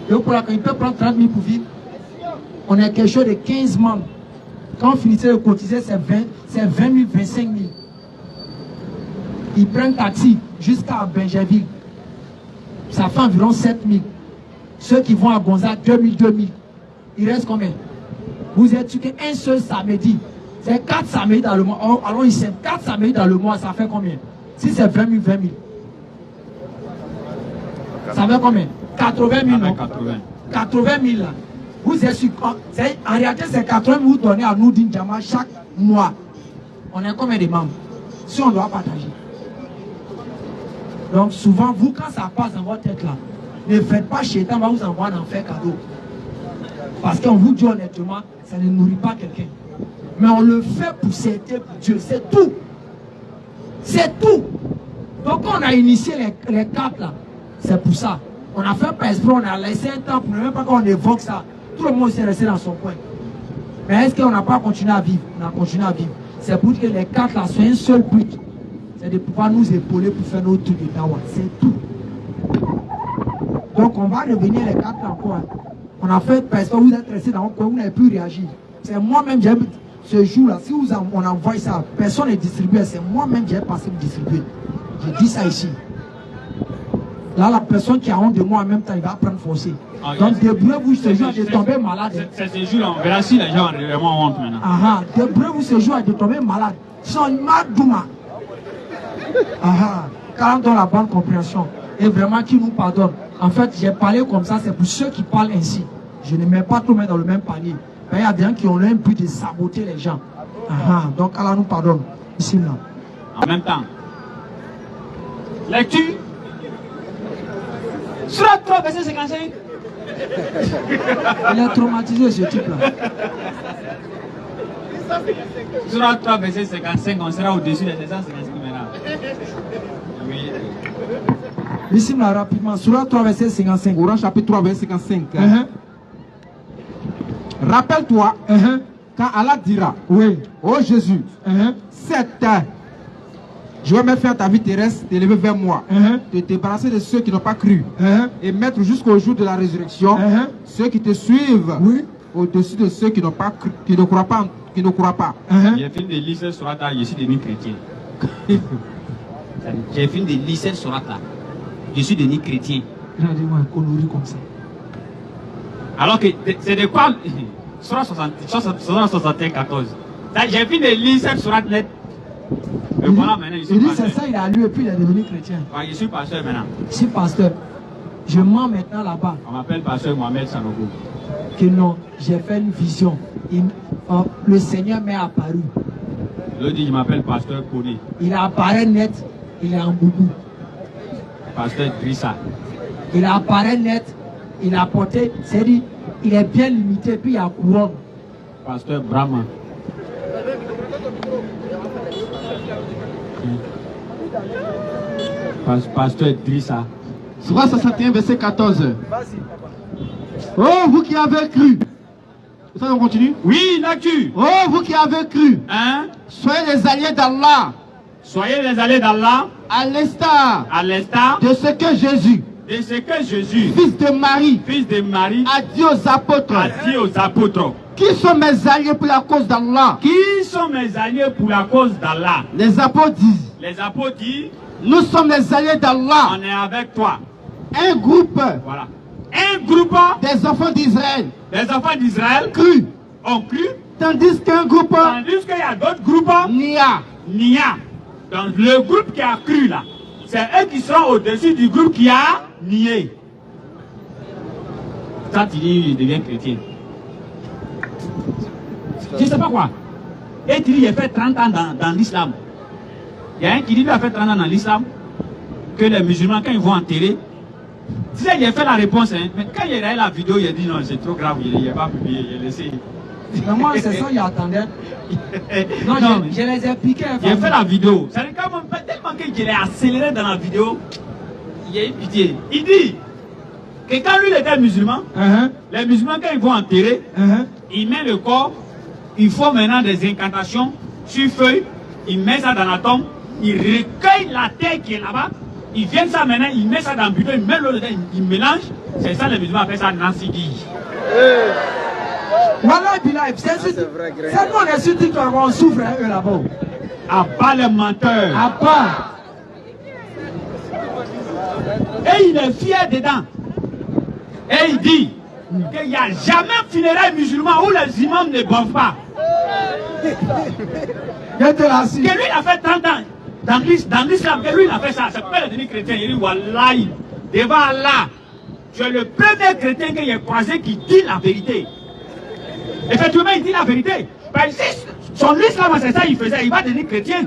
Il peut prendre 30 000 pour vivre. On a quelque chose de 15 membres. Quand on finissait de cotiser, c'est 20 000, 25 000. Ils prennent taxi jusqu'à Benjerville. Ça fait environ 7 000. Ceux qui vont à Gonzague, 2 000, 2 000. Il reste combien? Vous êtes sûr qu'un seul samedi, c'est 4 samedis dans le mois. Alors, il sait 4 samedis dans le mois, ça fait combien? Si c'est 20 000, 20 000. Ça fait combien? 80 000, non? 80 000 là. Vous êtes sûr, en réalité, c'est 80 000 vous donnez à nous d'une Jama chaque mois. On est combien de membres? Si on doit partager. Donc souvent, vous, quand ça passe dans votre tête là, ne faites pas Chétan, on va vous envoyer en faire cadeau. Parce qu'on vous dit honnêtement, ça ne nourrit pas quelqu'un. Mais on le fait pour s'aider pour Dieu, c'est tout. C'est tout. Donc on a initié les 4 là, c'est pour ça. On a fait pas esprit, on a laissé un temps pour ne même pas qu'on évoque ça. Tout le monde s'est resté dans son coin. Mais est-ce qu'on n'a pas continué à vivre? On a continué à vivre. C'est pour que les 4 là soient un seul but. C'est de pouvoir nous épauler pour faire notre truc de dawa. C'est tout. Donc on va revenir les 4 encore. On a fait parce que vous êtes restés dans un coin, vous n'avez plus réagi. C'est moi-même, j'ai ce jour-là, si on envoie ça, personne ne distribue, c'est moi-même qui ai passé pour distribuer. J'ai dit ça ici. Là, la personne qui a honte de moi en même temps, il va prendre forcé. Donc débrouillez-vous ce jour de tomber malade. C'est ce jour-là, on verra si les gens ont vraiment honte maintenant. Débrouillez-vous ce jour de tomber malade. Son madouma. Car on a la bonne compréhension. Et vraiment qui nous pardonne. En fait, j'ai parlé comme ça, c'est pour ceux qui parlent ainsi. Je ne mets pas tout le monde dans le même panier. Mais il y a des gens qui ont un but de saboter les gens. Donc Allah nous pardonne. Ici, là. En même temps, lecture. Surat 3, verset 55. Il est traumatisé ce type-là. Surat 3, verset 55, on sera au-dessus des 755 maintenant. Oui. Ici, là, rapidement. Surat 3, verset 55. Coran chapitre 3, verset 55. Rappelle-toi, quand Allah dira, oui, oh Jésus, cette je vais me faire ta vie terrestre, t'élever vers moi, te débarrasser de ceux qui n'ont pas cru, et mettre jusqu'au jour de la résurrection ceux qui te suivent, au-dessus de ceux qui n'ont pas cru, qui ne croient pas. J'ai fini de lire ce surat là, je suis devenu chrétien. J'ai fini de lire ce surat là, je suis devenu chrétien. Comme ça. Alors que c'est de quoi surat 61, 14. J'ai fini de lire ce surat net. Et voilà, maintenant, je suis il dit pasteur. c'est ça, il a lu et puis il est devenu chrétien. Ouais, je suis pasteur maintenant. Je suis pasteur. Je mens maintenant là-bas. On m'appelle pasteur Mohamed Sanogo. Que non, j'ai fait une vision. Le Seigneur m'est apparu. L'autre dit, je m'appelle pasteur Kone. Il apparaît net, il est en boubou. Pasteur Drissa. Il apparaît net, il a porté, c'est-à-dire, il est bien limité, puis il y a couronne. Pasteur Brahma. Pasteur Drissa. Surat 61, verset 14. Oh, vous qui avez cru. Ça, on continue? Oui, lecture. Oh, vous qui avez cru. Soyez les alliés d'Allah. Soyez les alliés d'Allah. À l'instar de ce que Jésus, fils de Marie, a dit aux apôtres. Qui sont mes alliés pour la cause d'Allah? Qui sont mes alliés pour la cause d'Allah? Les apôtres disent. Nous sommes les alliés d'Allah. On est avec toi. Un groupe. Voilà. Un groupe des enfants d'Israël. Des enfants d'Israël ont cru. Tandis qu'un groupe. Tandis qu'il y a d'autres groupes. Nia. Donc le groupe qui a cru là, c'est eux qui seront au-dessus du groupe qui a nié. Ça, tu dis, il devient chrétien. Je ne sais pas quoi. Et tu dis, il a fait 30 ans dans l'islam. Il y a un qui dit, il a fait 30 ans dans l'islam, que les musulmans, quand ils vont enterrer, tu sais, il a fait la réponse, hein, mais quand il a eu la vidéo, il a dit, non, c'est trop grave, il n'a pas publié, il a laissé. Mais moi, c'est ça, il attendait. Non, je les ai piqués. Il a fait la vidéo. Ça veut dire tellement qu'il est accéléré dans la vidéo, il y a eu pitié. Il dit que quand lui il était musulman, les musulmans, quand ils vont enterrer, il met le corps ils font maintenant des incantations sur feuille, ils mettent ça dans la tombe, ils recueillent la terre qui est là-bas, ils viennent ça maintenant, ils mettent ça dans le bureau, ils mettent l'eau dedans, ils mélangent. C'est ça, les musulmans appellent ça Nancy Guy. Voilà, c'est nous, on est sur TikTok, on souffre eux là-bas. À bas les menteurs. À bas. Et il est fier dedans. Et il dit qu'il n'y a jamais funérailles musulmans où les imams ne boivent pas. Que lui, il a fait 30 ans dans l'islam, que lui, il a fait ça. C'est pas le devenu chrétien. Il dit, Wallahi, devant Allah, tu es le premier chrétien que j'ai croisé qui dit la vérité. Effectivement, il dit la vérité. Ben, si son islam, c'est ça, il faisait, il va devenir chrétien.